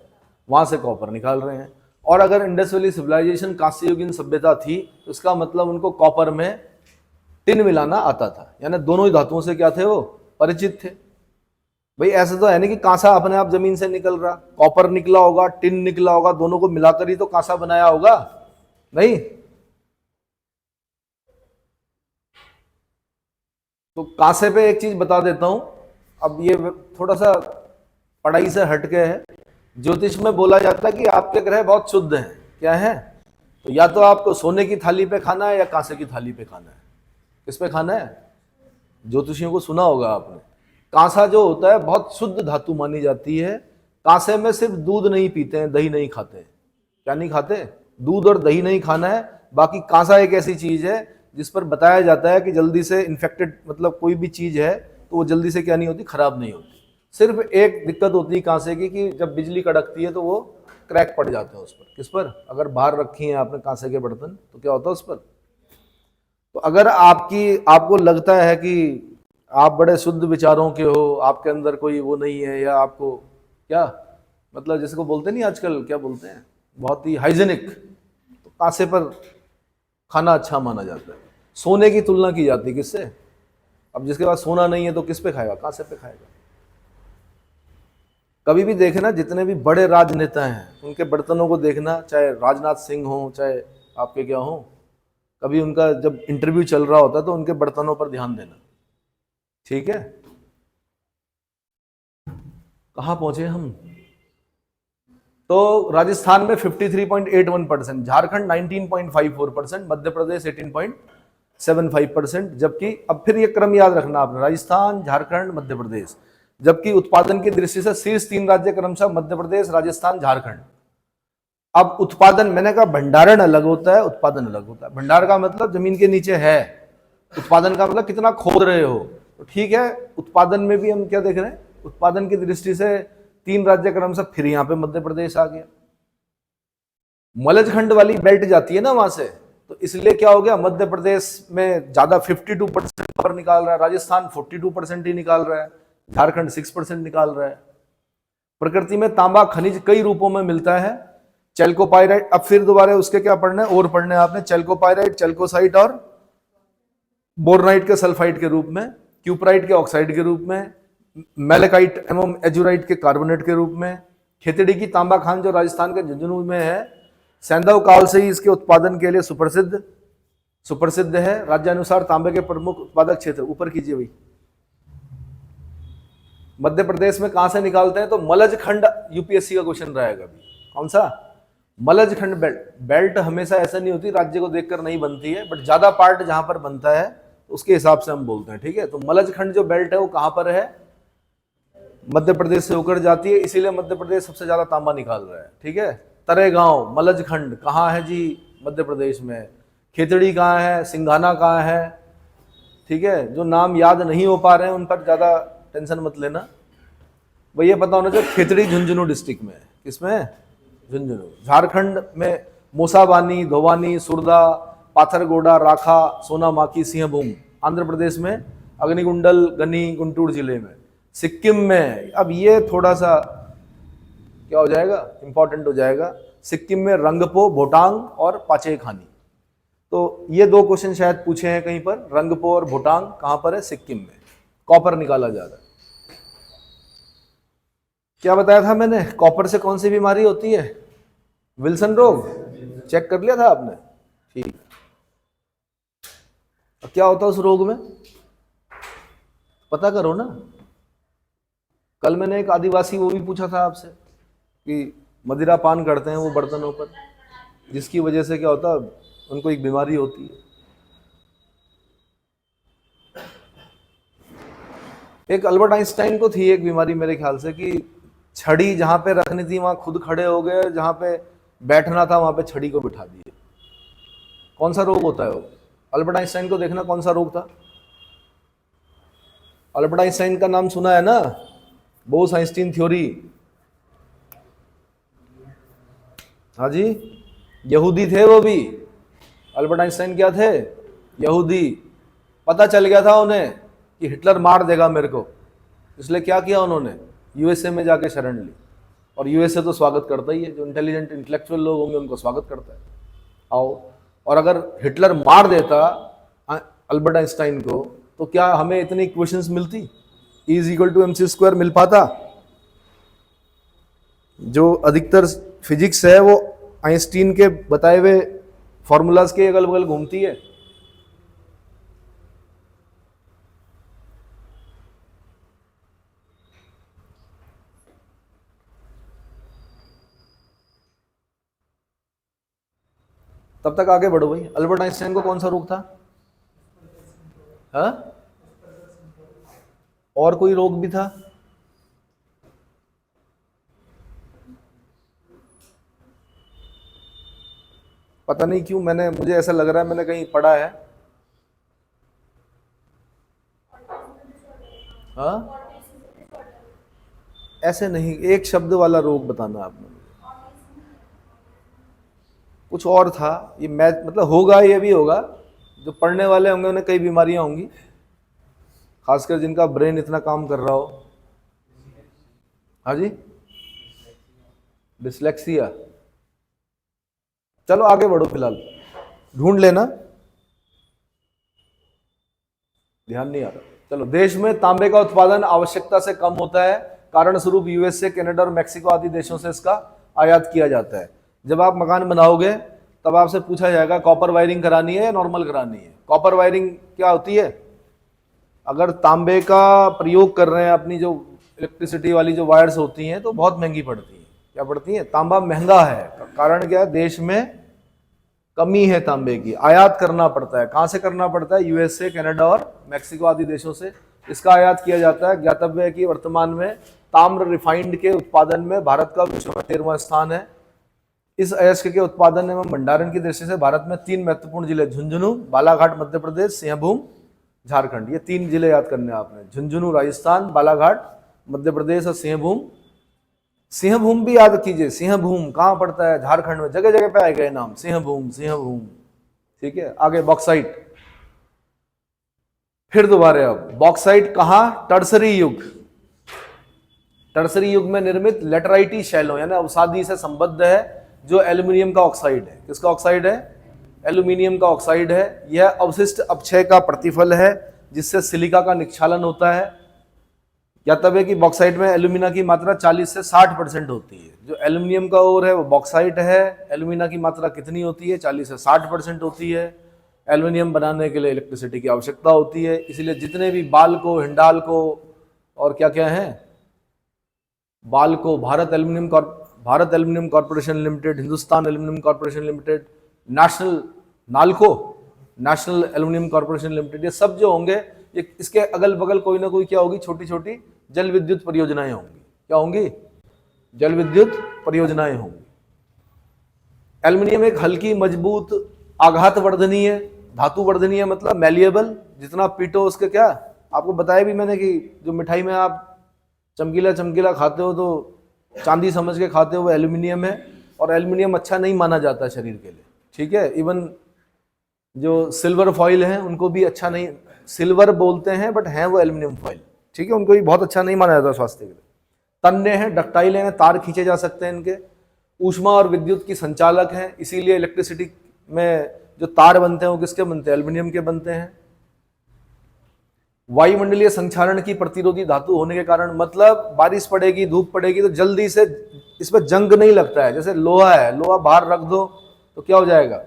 वहां से कॉपर निकाल रहे हैं। और अगर इंडस वैली सिविलाइजेशन कांस्य युगीन सभ्यता थी तो इसका मतलब उनको कॉपर में टिन मिलाना आता था, यानी दोनों ही धातुओं से क्या थे? वो परिचित थे। भाई ऐसा तो है नहीं कि कांसा अपने आप जमीन से निकल रहा, कॉपर निकला होगा, टिन निकला होगा, दोनों को मिलाकर ही तो कांसा बनाया होगा, नहीं? तो कांसे पे एक चीज बता देता हूं, अब ये थोड़ा सा पढ़ाई से हटके है। ज्योतिष में बोला जाता है कि आपके ग्रह बहुत शुद्ध हैं। क्या है? तो या तो आपको सोने की थाली पे खाना है या कांसे की थाली पे खाना है। किस पे खाना है? ज्योतिषियों को सुना होगा आपने। कांसा जो होता है बहुत शुद्ध धातु मानी जाती है। कांसे में सिर्फ दूध नहीं पीते हैं, दही नहीं खाते हैं। क्या नहीं खाते? दूध और दही नहीं खाना है। बाकी कांसा एक ऐसी चीज है जिस पर बताया जाता है कि जल्दी से इन्फेक्टेड, मतलब कोई भी चीज है तो वो जल्दी से क्या नहीं होती? खराब नहीं होती। सिर्फ एक दिक्कत होती है कांसे की कि जब बिजली कड़कती है तो वो क्रैक पड़ जाते हैं उस पर। किस पर? अगर बाहर रखी है आपने कांसे के बर्तन तो क्या होता है उस पर? तो अगर आपको लगता है कि आप बड़े शुद्ध विचारों के हो, आपके अंदर कोई वो नहीं है, या आपको क्या मतलब जिसको बोलते नहीं आजकल, क्या बोलते हैं, बहुत ही हाइजेनिक, तो कांसे पर खाना अच्छा माना जाता है। सोने की तुलना की जाती है किससे? अब जिसके पास सोना नहीं है तो किस पे खाएगा? कांसे पे खाएगा। कभी भी देखना, जितने भी बड़े राजनेता हैं उनके बर्तनों को देखना, चाहे राजनाथ सिंह हो, चाहे आपके क्या हो, कभी उनका जब इंटरव्यू चल रहा होता है तो उनके बर्तनों पर ध्यान देना। ठीक है? कहां पहुंचे हम? तो राजस्थान में 53.81%, झारखंड 19.54%, मध्य प्रदेश 18.75%। जबकि अब फिर ये क्रम याद रखना आपने, राजस्थान, झारखंड, मध्य प्रदेश। जबकि उत्पादन की दृष्टि से शीर्ष 3 राज्य क्रमशः मध्य प्रदेश, राजस्थान, झारखंड। अब उत्पादन, मैंने कहा भंडारण अलग होता है, उत्पादन अलग होता है। भंडार का मतलब जमीन के नीचे है, उत्पादन का मतलब कितना खोद रहे हो। तो ठीक है, उत्पादन में भी हम क्या देख रहे हैं, उत्पादन की दृष्टि से 3 राज्य क्रमशः, फिर यहां पे मध्य प्रदेश आ गया। मलजखंड वाली बेल्ट जाती है ना वहां से, तो इसलिए क्या हो गया, मध्य प्रदेश में ज्यादा 52% पर निकाल रहा है, राजस्थान 42% ही निकाल रहा है, झारखंड 6% निकाल रहा है। प्रकृति में तांबा खनिज कई रूपों में मिलता है। चैल्कोपाइराइट, अब फिर दोबारा उसके क्या पढ़ना है और पढ़ना है आपने, चैल्कोपाइराइट, चैल्कोसाइट और बोरनाइट के सल्फाइड के रूप में, क्यूपराइट के ऑक्साइड के रूप में, मेलेकाइट एवं एजुराइट के कार्बोनेट के रूप में। खेतड़ी की तांबा खान जो राजस्थान के झुंझुनू में है, सैंधव काल से ही इसके उत्पादन के लिए सुप्रसिद्ध है। राज्यानुसार तांबे के प्रमुख उत्पादक क्षेत्र, ऊपर कीजिए भाई। मध्य प्रदेश में कहां से निकालते हैं, तो मलजखंड, यूपीएससी का क्वेश्चन रहेगा अभी। कौन सा? मलजखंड बेल्ट। बेल्ट हमेशा ऐसा नहीं होती, राज्य को देखकर नहीं बनती है, बट ज्यादा पार्ट जहां पर बनता है तो उसके हिसाब से हम बोलते हैं, ठीक है। तो मलजखंड जो बेल्ट है वो कहां पर है, मध्य प्रदेश से होकर जाती है, इसीलिए मध्य प्रदेश सबसे ज्यादा तांबा निकाल रहा है, ठीक है। तरेगांव मलजखंड कहाँ है जी, मध्य प्रदेश में। खेतड़ी कहाँ है, सिंघाना कहाँ है, ठीक है। जो नाम याद नहीं हो पा रहे हैं उन पर ज्यादा टेंशन मत लेना, भाई ये पता होना चाहिए खेतड़ी झुंझुनू डिस्ट्रिक्ट में। किसमें? झुंझुनू। झारखंड में मोसाबानी, धोवानी, सुरदा, पाथरगोडा, राखा, सोनामाकी, सिंहभूम। आंध्र प्रदेश में अग्निकुंडल, गनी, गुंटूर जिले में। सिक्किम में, अब ये थोड़ा सा क्या हो जाएगा, इंपॉर्टेंट हो जाएगा, सिक्किम में रंगपो, भोटांग और पाचेखानी। तो ये 2 क्वेश्चन शायद पूछे हैं कहीं पर, रंगपो और भोटांग कहां पर है, सिक्किम में। कॉपर निकाला जा रहा है। क्या बताया था मैंने, कॉपर से कौन सी बीमारी होती है, विल्सन रोग। चेक कर लिया था आपने, ठीक। अब क्या होता है उस रोग में, पता करो ना। कल मैंने एक आदिवासी वो भी पूछा था आपसे कि मदिरा पान करते हैं वो बर्तनों पर, जिसकी वजह से क्या होता है, उनको एक बीमारी होती है। एक अल्बर्ट आइंस्टाइन को थी एक बीमारी मेरे ख्याल से, कि छड़ी जहां पे रखनी थी वहां खुद खड़े हो गए, जहां पे बैठना था वहां पे छड़ी को बिठा दिए। कौन सा रोग होता है वो? अल्बर्ट आइंस्टाइन को देखना कौन सा रोग था। अल्बर्ट आइंस्टाइन का नाम सुना है ना, बोस-आइंस्टीन थ्योरी। हाँ जी, यहूदी थे वो भी। अल्बर्ट आइंस्टाइन क्या थे? यहूदी। पता चल गया था उन्हें कि हिटलर मार देगा मेरे को, इसलिए क्या किया उन्होंने, यूएसए में जाके शरण ली। और यूएसए तो स्वागत करता ही है, जो इंटेलिजेंट इंटेलेक्चुअल लोग होंगे उनको स्वागत करता है, आओ। और अगर हिटलर मार देता अल्बर्ट आइंस्टाइन को, तो क्या हमें इतनी इक्वेशंस मिलती, E=mc² मिल पाता? जो अधिकतर फिजिक्स है वो आइंस्टीन के बताए हुए फॉर्मूलाज के अगल बगल घूमती है। तब तक आगे बढ़ो भाई। अल्बर्ट आइंस्टाइन को कौन सा रोग था? हाँ, और कोई रोग भी था? पता नहीं क्यों मुझे ऐसा लग रहा है मैंने कहीं पढ़ा है। हाँ, ऐसे नहीं, एक शब्द वाला रोग बताना आपने, कुछ और था ये। मैथ मतलब होगा, ये भी होगा, जो पढ़ने वाले होंगे उन्हें कई बीमारियां होंगी, खासकर जिनका ब्रेन इतना काम कर रहा हो। हाँ जी, डिसलेक्सिया। चलो आगे बढ़ो, फिलहाल ढूंढ लेना, ध्यान नहीं आ रहा। चलो, देश में तांबे का उत्पादन आवश्यकता से कम होता है, कारण स्वरूप यूएसए, कनाडा और मैक्सिको आदि देशों से इसका आयात किया जाता है। जब आप मकान बनाओगे तब आपसे पूछा जाएगा कॉपर वायरिंग करानी है या नॉर्मल करानी है। कॉपर वायरिंग क्या होती है, अगर तांबे का प्रयोग कर रहे हैं अपनी जो इलेक्ट्रिसिटी वाली जो वायर्स होती हैं तो बहुत महंगी पड़ती हैं। क्या पड़ती हैं? तांबा महंगा है, कारण क्या? देश में कमी है तांबे की, आयात करना पड़ता है। कहां से करना पड़ता है? यूएसए, कनाडा और मैक्सिको आदि देशों से इसका आयात किया जाता है। ज्ञातव्य है कि वर्तमान में ताम्र रिफाइंड के उत्पादन में भारत का विश्व में 13वां स्थान है। इस अयस्क के उत्पादन एवं भंडारण की दृष्टि से भारत में 3 महत्वपूर्ण जिले, झुंझुनू, बालाघाट मध्य प्रदेश, सिंहभूम झारखंड, ये 3 जिले याद करने हैं आपने। झुंझुनू राजस्थान, बालाघाट मध्य प्रदेश और सिंहभूम। सिंहभूम भी याद कीजिए, सिंहभूम कहां पड़ता है? झारखंड में। जगह जगह पे आएगा ये नाम, सिंहभूम, सिंहभूम। ठीक है, आगे बॉक्साइट। फिर दोबारा अब बॉक्साइट कहां? टर्सरी युग। टर्सरी युग में निर्मित लेटराइटी शैलों यानी अवसादी से संबद्ध है, जो एल्यूमिनियम का ऑक्साइड है। किसका ऑक्साइड है? एल्यूमिनियम का ऑक्साइड है। यह अवशिष्ट अपक्षय का प्रतिफल है जिससे सिलिका का निक्षालन होता है। ज्ञातव्य है कि बॉक्साइट में एल्यूमिना की मात्रा 40 से 60% होती है। जो एल्यूमिनियम का ओर है वो बॉक्साइट है। एल्यूमिना की मात्रा कितनी होती है? 40 से 60% होती है। एल्यूमिनियम बनाने के लिए इलेक्ट्रिसिटी की आवश्यकता होती है, इसीलिए जितने भी बाल्को, हिंडाल्को और क्या क्या है, Balco, Bharat aluminium corporation limited, Hindustan aluminium corporation limited, NALCO, national aluminium corporation limited, ये सब जो होंगे ये इसके अगल बगल कोई ना कोई क्या होगी? छोटी छोटी जल विद्युत परियोजनाएं होंगी। क्या होंगी? जल विद्युत परियोजनाएं होंगी। एल्यूमिनियम एक हल्की, मजबूत, आघात वर्धनीय, धातु वर्धनीय मतलब मैलिएबल, जितना पीटो उसके क्या, आपको बताया भी मैंने कि जो मिठाई में आप चमकीला चमकीला खाते हो तो चांदी समझ के खाते हो, वो एल्यूमिनियम है। और एल्यूमिनियम अच्छा नहीं माना जाता शरीर के लिए। ठीक है, इवन जो सिल्वर फॉइल है उनको भी अच्छा नहीं, सिल्वर बोलते हैं बट है वो एल्यूमिनियम फॉइल। ठीक है, उनको भी बहुत अच्छा नहीं माना जाता स्वास्थ्य के लिए। तन्य हैं, डक्टाइल हैं, तार खींचे जा सकते हैं इनके। ऊष्मा और विद्युत की संचालक हैं, इसीलिए इलेक्ट्रिसिटी में जो तार बनते हैं वो किसके बनते हैं? एल्यूमिनियम के बनते हैं। वायुमंडलीय संक्षारण की प्रतिरोधी धातु होने के कारण, मतलब बारिश पड़ेगी, धूप पड़ेगी तो जल्दी से इस पर जंग नहीं लगता है। जैसे लोहा है, लोहा बाहर रख दो तो क्या हो जाएगा?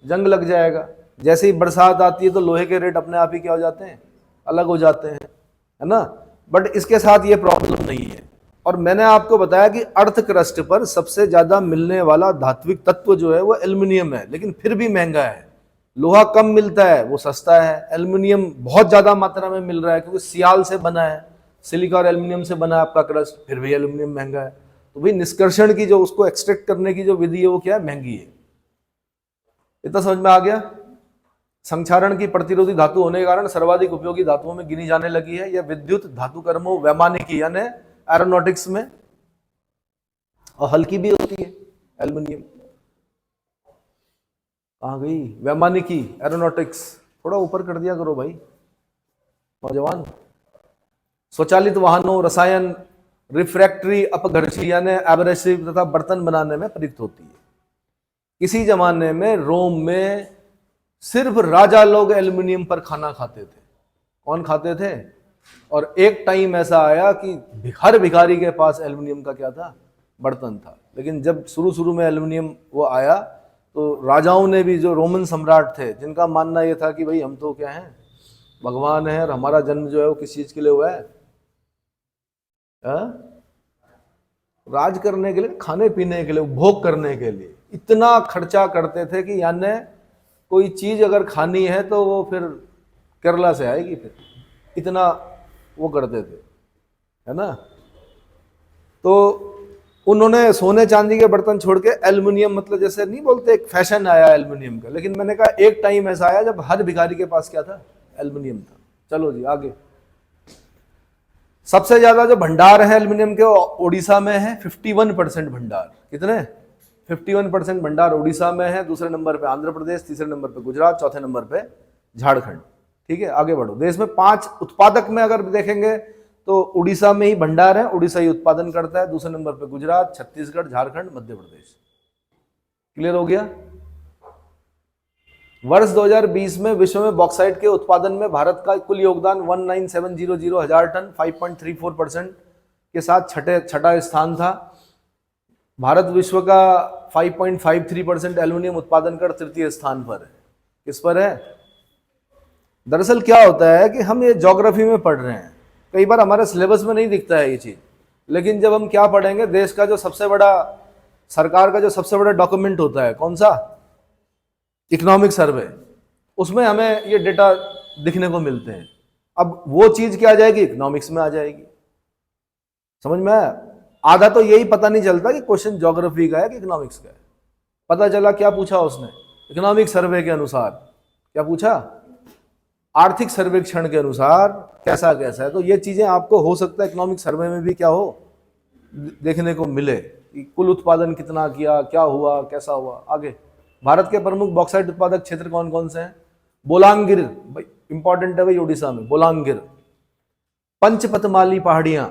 जंग लग जाएगा। जैसे ही बरसात आती है तो लोहे के रेट अपने आप ही क्या हो जाते हैं? अलग हो जाते हैं, है ना। बट इसके साथ ये प्रॉब्लम नहीं है। और मैंने आपको बताया कि अर्थ क्रस्ट पर सबसे ज्यादा मिलने वाला धात्विक तत्व जो है वो एल्यूमिनियम है, लेकिन फिर भी महंगा है। लोहा कम मिलता है, वो सस्ता है। एल्यूमिनियम बहुत ज्यादा मात्रा में मिल रहा है क्योंकि सियाल से बना है, सिलिका और एल्यूमिनियम से बना है आपका क्रस्ट, फिर भी एल्यूमिनियम महंगा है। तो भाई निष्कर्षण की जो उसको एक्सट्रैक्ट करने की जो विधि है वो क्या है? महंगी है। इतना समझ में आ गया? संक्षारण की प्रतिरोधी धातु होने के कारण सर्वाधिक उपयोगी धातुओं में गिनी जाने लगी है। यह विद्युत धातु कर्मों, वैमानिकी यानी एरोनॉटिक्स में, और हल्की भी होती है एल्यूमिनियम। कहाँ गई? वैमानिकी, एरोनॉटिक्स, थोड़ा ऊपर कर दिया करो भाई नौजवान। स्वचालित वाहनों, रसायन, रिफ्रैक्टरी, अपघर्षी यानी एब्रेसिव तथा बर्तन बनाने में प्रयुक्त होती है। किसी जमाने में रोम में सिर्फ राजा लोग एल्यूमिनियम पर खाना खाते थे। कौन खाते थे? और एक टाइम ऐसा आया कि हर भिखारी के पास एल्यूमिनियम का क्या था? बर्तन था। लेकिन जब शुरू में एल्यूमिनियम वो आया तो राजाओं ने भी, जो रोमन सम्राट थे जिनका मानना ये था कि भाई हम तो क्या हैं? भगवान है, और हमारा जन्म जो है वो किस चीज के लिए हुआ है? राज करने के लिए, खाने पीने के लिए, उपभोग करने के लिए इतना खर्चा करते थे कि यानी कोई चीज अगर खानी है तो वो फिर केरला से आएगी, फिर इतना वो करते थे, है ना। तो उन्होंने सोने चांदी के बर्तन छोड़ के एल्युमिनियम, मतलब जैसे नहीं बोलते एक फैशन आया एल्युमिनियम का, लेकिन मैंने कहा एक टाइम ऐसा आया जब हर भिखारी के पास क्या था? एल्युमिनियम था। चलो जी आगे। सबसे ज्यादा जो भंडार है एल्युमिनियम के ओडिशा में है, 51% भंडार। कितने? 51% भंडार ओडिशा में है। दूसरे नंबर पे आंध्र प्रदेश, तीसरे नंबर पे गुजरात, चौथे नंबर पे झारखंड। ठीक है, आगे बढ़ो। देश में 5 उत्पादक में अगर देखेंगे तो उड़ीसा में ही भंडार है, उड़ीसा ही उत्पादन करता है। दूसरे नंबर पे गुजरात, छत्तीसगढ़, झारखंड, मध्य प्रदेश। क्लियर हो गया? वर्ष 2020 में विश्व में बॉक्साइट के उत्पादन में भारत का कुल योगदान 19,700 हजार टन 5.34% के साथ छठा स्थान था। भारत विश्व का 5.53% एल्यूमिनियम उत्पादन कर तृतीय स्थान पर है। किस पर है? दरअसल क्या होता है कि हम ये ज्योग्राफी में पढ़ रहे हैं, कई बार हमारे सिलेबस में नहीं दिखता है ये चीज, लेकिन जब हम क्या पढ़ेंगे, देश का जो सबसे बड़ा, सरकार का जो सबसे बड़ा डॉक्यूमेंट होता है कौन सा, इकोनॉमिक सर्वे, उसमें हमें ये डेटा दिखने को मिलते हैं। अब वो चीज क्या आ जाएगी, इकोनॉमिक्स में आ जाएगी। समझ में आया? आधा तो यही पता नहीं चलता कि क्वेश्चन ज्योग्राफी का है कि इकोनॉमिक्स का है। पता चला क्या पूछा उसने, इकोनॉमिक सर्वे के अनुसार क्या पूछा, आर्थिक सर्वेक्षण के अनुसार कैसा कैसा है। तो ये चीजें आपको हो सकता है इकोनॉमिक सर्वे में भी क्या हो, देखने को मिले कि कुल उत्पादन कितना किया, क्या हुआ, कैसा हुआ। आगे, भारत के प्रमुख बॉक्साइट उत्पादक क्षेत्र कौन कौन से हैं? बोलांगिर, भाई इंपॉर्टेंट है भाई, उड़ीसा में बोलांगिर, पंचपतमाली पहाड़ियां,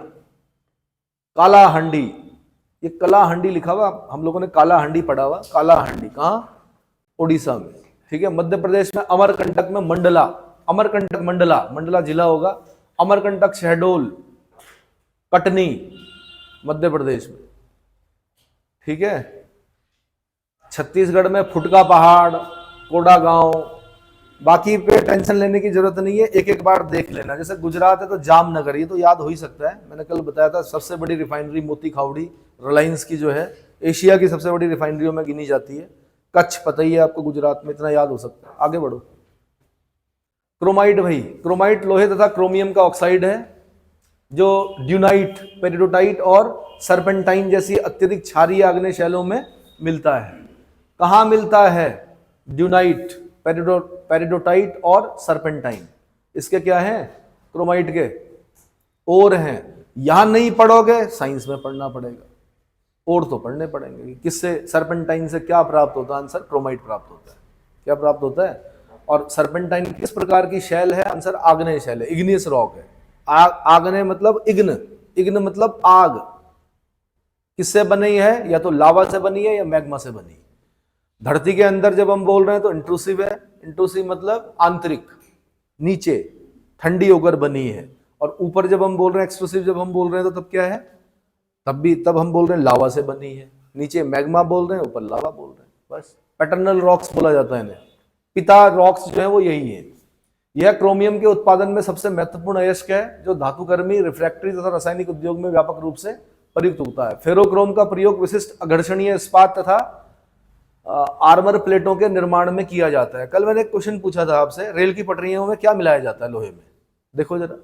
कालाहांडी, ये कलाहांडी लिखा हुआ, हम लोगों ने कालाहांडी पढ़ा हुआ, कालाहांडी कहाँ, उड़ीसा में। ठीक है, मध्य प्रदेश में अमरकंटक में मंडला, अमरकंटक मंडला, मंडला जिला होगा, अमरकंटक शहडोल, कटनी मध्य प्रदेश में। ठीक है, छत्तीसगढ़ में फुटका पहाड़, कोडा गांव। बाकी पे टेंशन लेने की जरूरत नहीं है, एक एक बार देख लेना। जैसे गुजरात है तो जामनगर, ये तो याद हो ही सकता है, मैंने कल बताया था। सबसे बड़ी रिफाइनरी मोती खावड़ी रिलायंस की जो है, एशिया की सबसे बड़ी रिफाइनरियों में गिनी जाती है। कच्छ पता ही है आपको, गुजरात में, इतना याद हो सकता है। आगे बढ़ो। क्रोमाइट, भाई क्रोमाइट लोहे तथा क्रोमियम का ऑक्साइड है जो ड्यूनाइट, पेरिडोटाइट और सरपेंटाइन जैसी अत्यधिक क्षारीय आग्नेय शैलों में मिलता है। कहाँ मिलता है? ड्यूनाइट, पेरिडोटाइट और सरपेंटाइन, इसके क्या हैं, क्रोमाइट के और हैं। यहां नहीं पढ़ोगे, साइंस में पढ़ना पड़ेगा, और तो पढ़ने पड़ेंगे। किससे, सरपेंटाइन से क्या प्राप्त होता है? आंसर क्रोमाइट प्राप्त होता है। क्या प्राप्त होता है? और सरपेंटाइन किस प्रकार की शैल है? आंसर आग्नेय शैल है, इग्नियस रॉक है। आग्नेय मतलब इग्न, इग्न मतलब आग। किससे बनी है? या तो लावा से बनी है या मैग्मा से बनी है। धरती के अंदर जब हम बोल रहे हैं तो इंट्रूसिव है, इंट्रूसिव मतलब आंतरिक, नीचे ठंडी होकर बनी है। और ऊपर जब हम बोल रहे हैं, एक्सक्लूसिव जब हम बोल रहे हैं तो तब क्या है, तब हम बोल रहे हैं लावा से बनी है। नीचे मैग्मा बोल रहे हैं, ऊपर लावा बोल रहे हैं, बस। पैटर्नल रॉक्स बोला जाता है इन्हें। पिता रॉक्स जो है वो यही है। यह क्रोमियम के उत्पादन में सबसे महत्वपूर्ण अयस्क है जो धातुकर्मी, रिफ्रैक्टरी तथा रासायनिक उद्योग में व्यापक रूप से प्रयुक्त होता है। फेरोक्रोम का प्रयोग विशिष्ट अघर्षणीय इस्पात तथा आर्मर प्लेटों के निर्माण में किया जाता है। कल मैंने एक क्वेश्चन पूछा था आपसे, रेल की पटरियों में क्या मिलाया जाता है लोहे में? देखो जरा,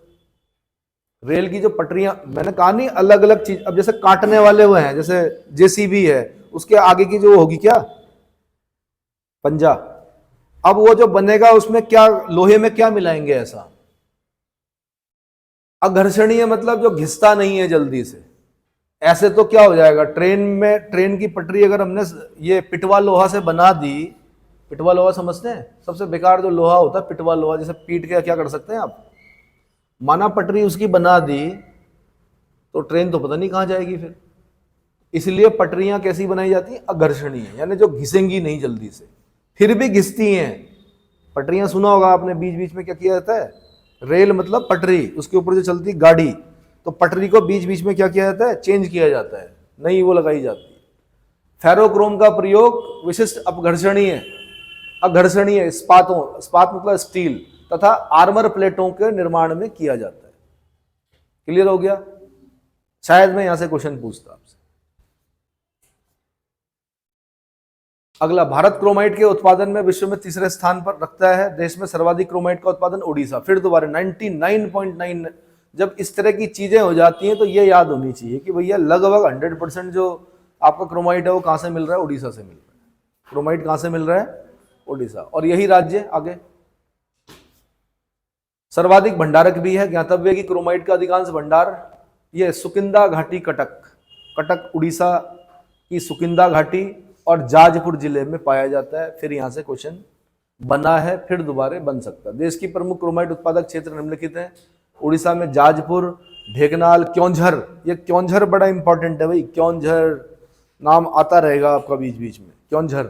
रेल की जो पटरियां, मैंने कहा नहीं अलग अलग चीज। अब जैसे काटने वाले वो हैं, जैसे जेसीबी है, उसके आगे की जो होगी क्या, पंजा। अब वो जो बनेगा उसमें क्या, लोहे में क्या मिलाएंगे ऐसा? अघर्षणीय मतलब जो घिसता नहीं है जल्दी से। ऐसे तो क्या हो जाएगा, ट्रेन में, ट्रेन की पटरी अगर हमने ये पिटवा लोहा से बना दी, पिटवा लोहा समझते हैं, सबसे बेकार जो लोहा होता है पिटवा लोहा, जैसे पीट के क्या कर सकते हैं आप, माना पटरी उसकी बना दी तो ट्रेन तो पता नहीं कहां जाएगी फिर। इसलिए पटरियां कैसी बनाई जाती हैं, अघर्षणीय, यानी जो घिसेंगी नहीं जल्दी से, फिर भी घिसती हैं पटरियां। सुना होगा आपने, बीच बीच में क्या किया जाता है, रेल मतलब पटरी, उसके ऊपर जो चलती गाड़ी, तो पटरी को बीच बीच में क्या किया जाता है, चेंज किया जाता है, नई वो लगाई जाती है। फेरोक्रोम का प्रयोग विशिष्ट अपघर्षणीय, अघर्षणीय इस्पातों, इस्पात मतलब स्टील, तथा आर्मर प्लेटों के निर्माण में किया जाता है। क्लियर हो गया? शायद मैं यहां से क्वेश्चन पूछता आपसे। अगला, भारत क्रोमाइट के उत्पादन में विश्व में तीसरे स्थान पर रखता है। देश में सर्वाधिक क्रोमाइट का उत्पादन उड़ीसा। फिर दोबारा 99.9। जब इस तरह की चीजें हो जाती हैं तो ये याद होनी चाहिए कि भैया लगभग 100% जो आपका क्रोमाइट है वो कहां से मिल रहा है, उड़ीसा से मिल रहा है। क्रोमाइट कहां से मिल रहा है, उड़ीसा। और यही राज्य आगे सर्वाधिक भंडारक भी है। ज्ञातव्य कि क्रोमाइट का अधिकांश भंडार ये सुकिंदा घाटी, कटक उड़ीसा की सुकिंदा घाटी और जाजपुर जिले में पाया जाता है। फिर यहां से क्वेश्चन बना है, फिर दोबारा बन सकता है। देश की प्रमुख क्रोमाइट उत्पादक क्षेत्र निम्नलिखित है। उड़ीसा में जाजपुर, ढेकनाल, क्योंझर। ये क्योंझर बड़ा इंपॉर्टेंट है भाई, क्योंझर नाम आता रहेगा आपका बीच बीच में, क्योंझर।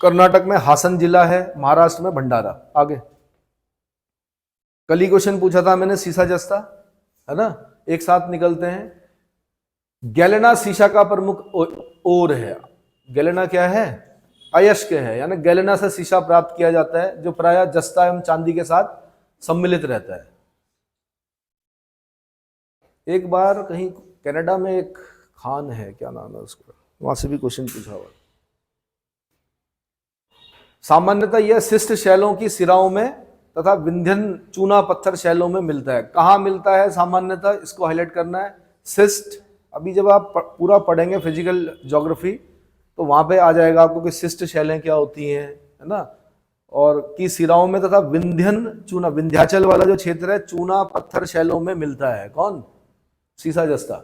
कर्नाटक में हासन जिला है, महाराष्ट्र में भंडारा। आगे, कल ही क्वेश्चन पूछा था मैंने, सीसा जस्ता है ना, एक साथ निकलते हैं। गैलेना सीसा का प्रमुख ओर है। गैलेना क्या है, अयस्क है, यानी गैलेना से सीसा प्राप्त किया जाता है जो प्रायः जस्ता एवं चांदी के साथ सम्मिलित रहता है। एक बार कहीं कनाडा में एक खान है, क्या नाम है उसका, वहां से भी क्वेश्चन पूछा हुआ। सामान्यतः यह शिष्ट शैलों की सिराओं में तथा विंध्यन चूना पत्थर शैलों में मिलता है। कहाँ मिलता है सामान्यतः, इसको हाईलाइट करना है। शिष्ट, अभी जब आप पूरा पढ़ेंगे फिजिकल ज्योग्राफी तो वहां पे आ जाएगा आपको कि शिष्ट शैलें क्या होती हैं, है ना, और की सिराओं में तथा विंध्यन चूना, विंध्याचल वाला जो क्षेत्र है, चूना पत्थर शैलों में मिलता है। कौन? सीसा जस्ता।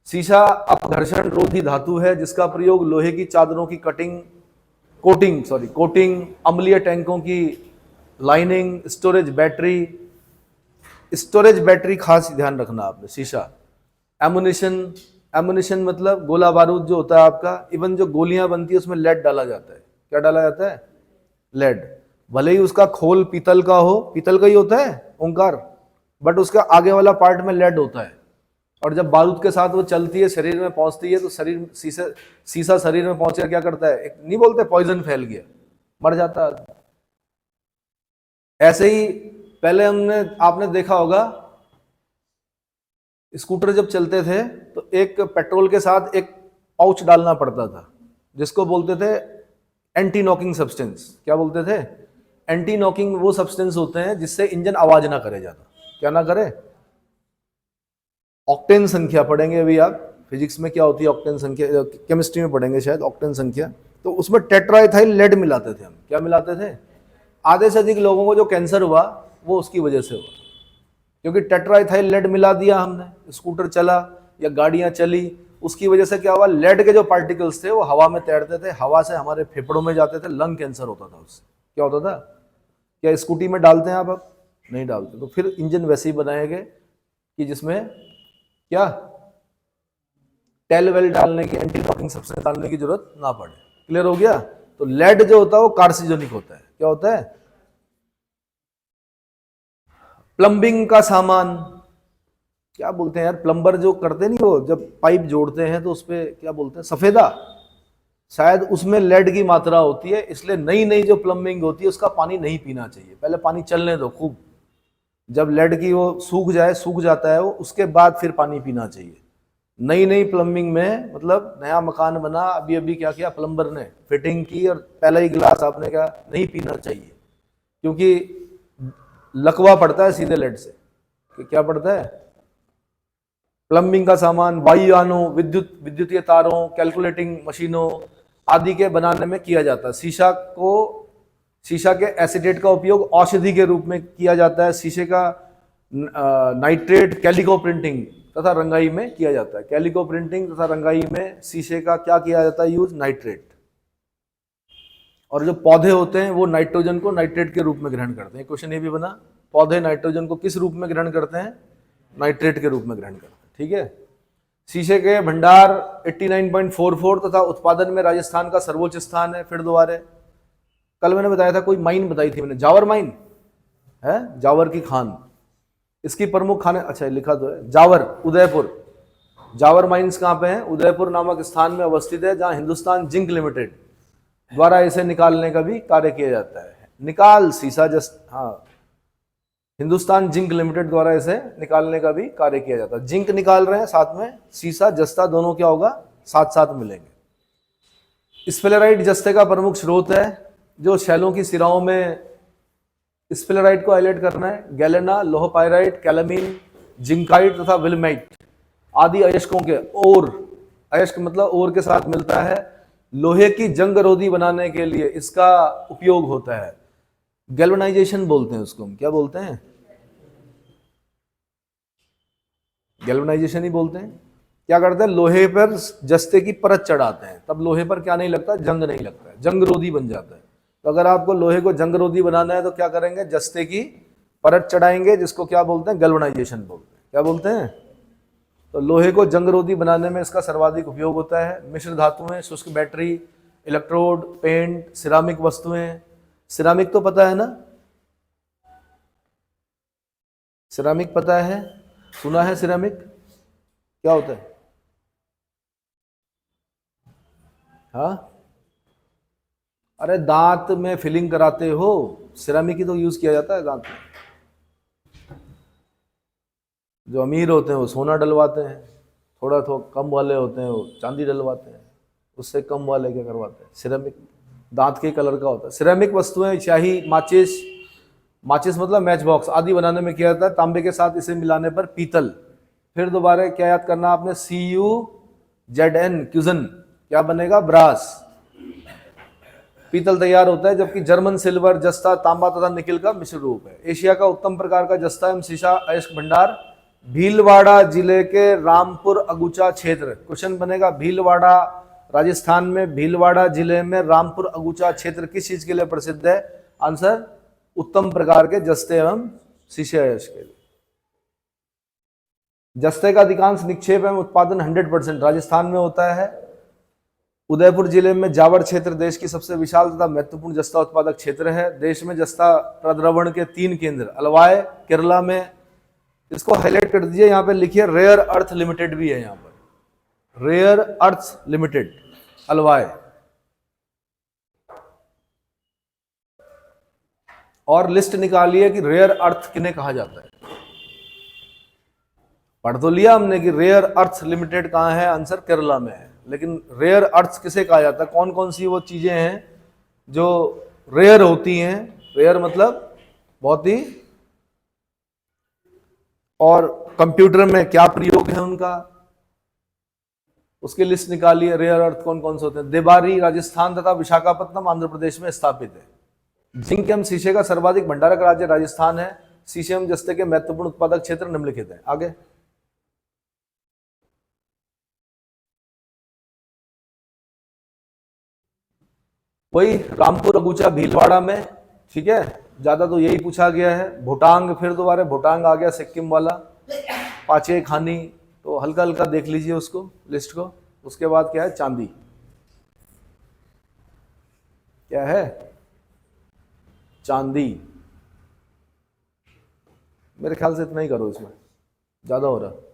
सीसा अपघर्षण रोधी धातु है जिसका प्रयोग लोहे की चादरों की कोटिंग, अम्लीय टैंकों की लाइनिंग, स्टोरेज बैटरी खास ध्यान रखना आपने। शीशा, एमुनिशन मतलब गोला बारूद जो होता है आपका, इवन जो गोलियां बनती है उसमें लेड डाला जाता है। क्या डाला जाता है? लेड। भले ही उसका खोल पीतल का हो, पीतल का ही होता है ओंकार, बट उसका आगे वाला पार्ट में लेड होता है, और जब बारूद के साथ वो चलती है, शरीर में पहुंचती है, तो सीसा शरीर में पहुंचकर क्या करता है, एक नहीं बोलते पॉइजन फैल गया, मर जाता है। ऐसे ही पहले आपने देखा होगा, स्कूटर जब चलते थे तो एक पेट्रोल के साथ एक पाउच डालना पड़ता था जिसको बोलते थे एंटी नॉकिंग सब्सटेंस। क्या बोलते थे? एंटी नॉकिंग वो सब्सटेंस होते हैं जिससे इंजन आवाज ना करे ज्यादा। क्या ना करे? ऑक्टेन संख्या पढ़ेंगे अभी आप, फिजिक्स में क्या होती है ऑक्टेन संख्या, केमिस्ट्री में पढ़ेंगे शायद ऑक्टेन संख्या। तो उसमें टेट्राइथाइल लेड मिलाते थे हम। क्या मिलाते थे? आधे से अधिक लोगों को जो कैंसर हुआ वो उसकी वजह से हुआ, क्योंकि टेट्राइथाइल लेड मिला दिया हमने। स्कूटर चला या गाड़ियां चली, उसकी वजह से क्या हुआ, लेड के जो पार्टिकल्स थे वो हवा में तैरते थे, हवा से हमारे फेफड़ों में जाते थे, लंग कैंसर होता था उससे। क्या होता था? क्या स्कूटी में डालते हैं आप? अब नहीं डालते। तो फिर इंजन वैसे ही बनाए गए कि जिसमें क्या टेल वेल डालने की, एंटी नॉकिंग सब्सटेंस डालने की जरूरत ना पड़े। क्लियर हो गया? तो लेड जो होता है वो कार्सिनोजेनिक होता है। क्या होता है? प्लम्बिंग का सामान, क्या बोलते हैं यार, प्लम्बर जो करते नहीं, वो जब पाइप जोड़ते हैं तो उसपे क्या बोलते हैं, सफेदा, शायद उसमें लेड की मात्रा होती है, इसलिए नई नई जो प्लम्बिंग होती है उसका पानी नहीं पीना चाहिए। पहले पानी चलने दो खूब, जब लेड की वो सूख जाता है वो, उसके बाद फिर पानी पीना चाहिए। नई नई प्लम्बिंग में, मतलब नया मकान बना, अभी अभी क्या किया प्लम्बर ने, फिटिंग की, और पहला ही गिलास आपने क्या नहीं पीना चाहिए, क्योंकि लकवा पड़ता है सीधे लेड से। कि क्या पड़ता है? प्लम्बिंग का सामान वायुयानों, विद्युतीय तारों, कैलकुलेटिंग मशीनों आदि के बनाने में किया जाता है। शीशा के एसिडेट का उपयोग औषधि के रूप में किया जाता है। शीशे का नाइट्रेट कैलिको प्रिंटिंग तथा रंगाई में किया जाता है। कैलिको प्रिंटिंग तथा रंगाई में शीशे का क्या किया जाता है यूज? नाइट्रेट। और जो पौधे होते हैं वो नाइट्रोजन को नाइट्रेट के रूप में ग्रहण करते हैं। क्वेश्चन ये भी बना, पौधे नाइट्रोजन को किस रूप में ग्रहण करते हैं? नाइट्रेट के रूप में ग्रहण करते हैं। ठीक है। शीशे के भंडार 89.44 तथा उत्पादन में राजस्थान का सर्वोच्च स्थान है। फिर दोबारा, कल मैंने बताया था, कोई माइन बताई थी मैंने, जावर माइन है, जावर की खान, इसकी प्रमुख खाने, अच्छा लिखा तो है जावर, उदयपुर। जावर माइंस कहां पे है? उदयपुर नामक स्थान में अवस्थित है, जहां हिंदुस्तान जिंक लिमिटेड द्वारा इसे निकालने का भी कार्य किया जाता है। हिंदुस्तान जिंक लिमिटेड द्वारा इसे निकालने का भी कार्य किया जाता है। जिंक निकाल रहे हैं, साथ में सीसा जस्ता दोनों क्या होगा? साथ साथ मिलेंगे। स्फेलेराइट जस्ते का प्रमुख स्रोत है, जो शैलों की सिराओं में, स्फेलेराइट को हाईलाइट करना है, गैलेना, लोह पाइराइट, कैलामीन, जिंकाइट तथा विल्मेट आदि अयस्कों के ओर, अयस्क मतलब ओर के साथ मिलता है। लोहे की जंग रोधी बनाने के लिए इसका उपयोग होता है। गैल्वेनाइजेशन बोलते हैं उसको हम। क्या बोलते हैं? गैल्वेनाइजेशन ही बोलते हैं। क्या करते हैं? लोहे पर जस्ते की परत चढ़ाते हैं, तब लोहे पर क्या नहीं लगता? जंग नहीं लगता है, जंग रोधी बन जाता है। तो अगर आपको लोहे को जंग रोधी बनाना है तो क्या करेंगे? जस्ते की परत चढ़ाएंगे, जिसको क्या बोलते हैं? गैल्वेनाइजेशन बोलते हैं। क्या बोलते हैं? तो लोहे को जंग रोधी बनाने में इसका सर्वाधिक उपयोग होता है। मिश्र धातुएं, शुष्क बैटरी, इलेक्ट्रोड, पेंट, सिरामिक वस्तुएं। सिरामिक तो पता है ना? सिरामिक पता है, सुना है सिरामिक क्या होता है? हाँ, अरे दांत में फिलिंग कराते हो, सिरामिक ही तो यूज किया जाता है दांत में। जो अमीर होते हैं वो सोना डलवाते हैं, थोड़ा कम वाले होते हैं वो चांदी डलवाते हैं, उससे कम वाले क्या करवाते हैं, सिरेमिक, दांत के कलर का होता है। सिरेमिक वस्तुएं, स्याही, माचिस, माचिस मतलब मैच बॉक्स आदि बनाने में किया जाता है, तांबे के साथ इसे मिलाने पर पीतल। फिर दोबारा क्या याद करना आपने, CuZn, क्यूजन, क्या बनेगा, ब्रास। पीतल तैयार होता है, जबकि जर्मन सिल्वर, जस्ता, तांबा तथा निकिल का मिश्र रूप है। एशिया का उत्तम प्रकार का जस्ता एवं शीशा अयस्क भंडार भीलवाड़ा जिले के रामपुर अगुचा क्षेत्र। क्वेश्चन बनेगा, भीलवाड़ा राजस्थान में, भीलवाड़ा जिले में रामपुर अगुचा क्षेत्र किस चीज के लिए प्रसिद्ध है? आंसर, उत्तम प्रकार के जस्ते एवं शीशे अयस्क के लिए। जस्ते का अधिकांश निक्षेप एवं उत्पादन 100% राजस्थान में होता है। उदयपुर जिले में जावर क्षेत्र देश की सबसे विशाल तथा महत्वपूर्ण जस्ता उत्पादक क्षेत्र है। देश में जस्ता प्रद्रवण के 3 केंद्र, अलवाय केरला में, इसको हाईलाइट कर दीजिए, यहां पे लिखिए रेयर अर्थ लिमिटेड भी है, यहां पर रेयर अर्थ लिमिटेड, अलवाय। और लिस्ट निकालिए कि रेयर अर्थ किन्हें कहा जाता है। पढ़ तो लिया हमने कि रेयर अर्थ लिमिटेड कहां है, आंसर केरला में है, लेकिन रेयर अर्थ किसे कहा जाता है, कौन कौन सी वो चीजें हैं जो रेयर होती हैं, रेयर मतलब बहुत ही, और कंप्यूटर में क्या प्रयोग है उनका, उसकी लिस्ट निकालिए। रेयर अर्थ कौन कौन से होते हैं? देबारी राजस्थान तथा विशाखापट्टनम आंध्र प्रदेश में स्थापित है। जिंक एवं शीशे का सर्वाधिक भंडारक राज्य राजस्थान है। शीशे एवं जस्ते के महत्वपूर्ण उत्पादक क्षेत्र निम्नलिखित है। आगे, वही रामपुर अगुचा भीलवाड़ा में, ठीक है, ज्यादा तो यही पूछा गया है। भोटांग, फिर दोबारा भोटांग आ गया, सिक्किम वाला। पाचे खानी, तो हल्का हल्का देख लीजिए उसको, लिस्ट को। उसके बाद क्या है, चांदी, क्या है, चांदी। मेरे ख्याल से इतना ही करो, इसमें ज्यादा हो रहा।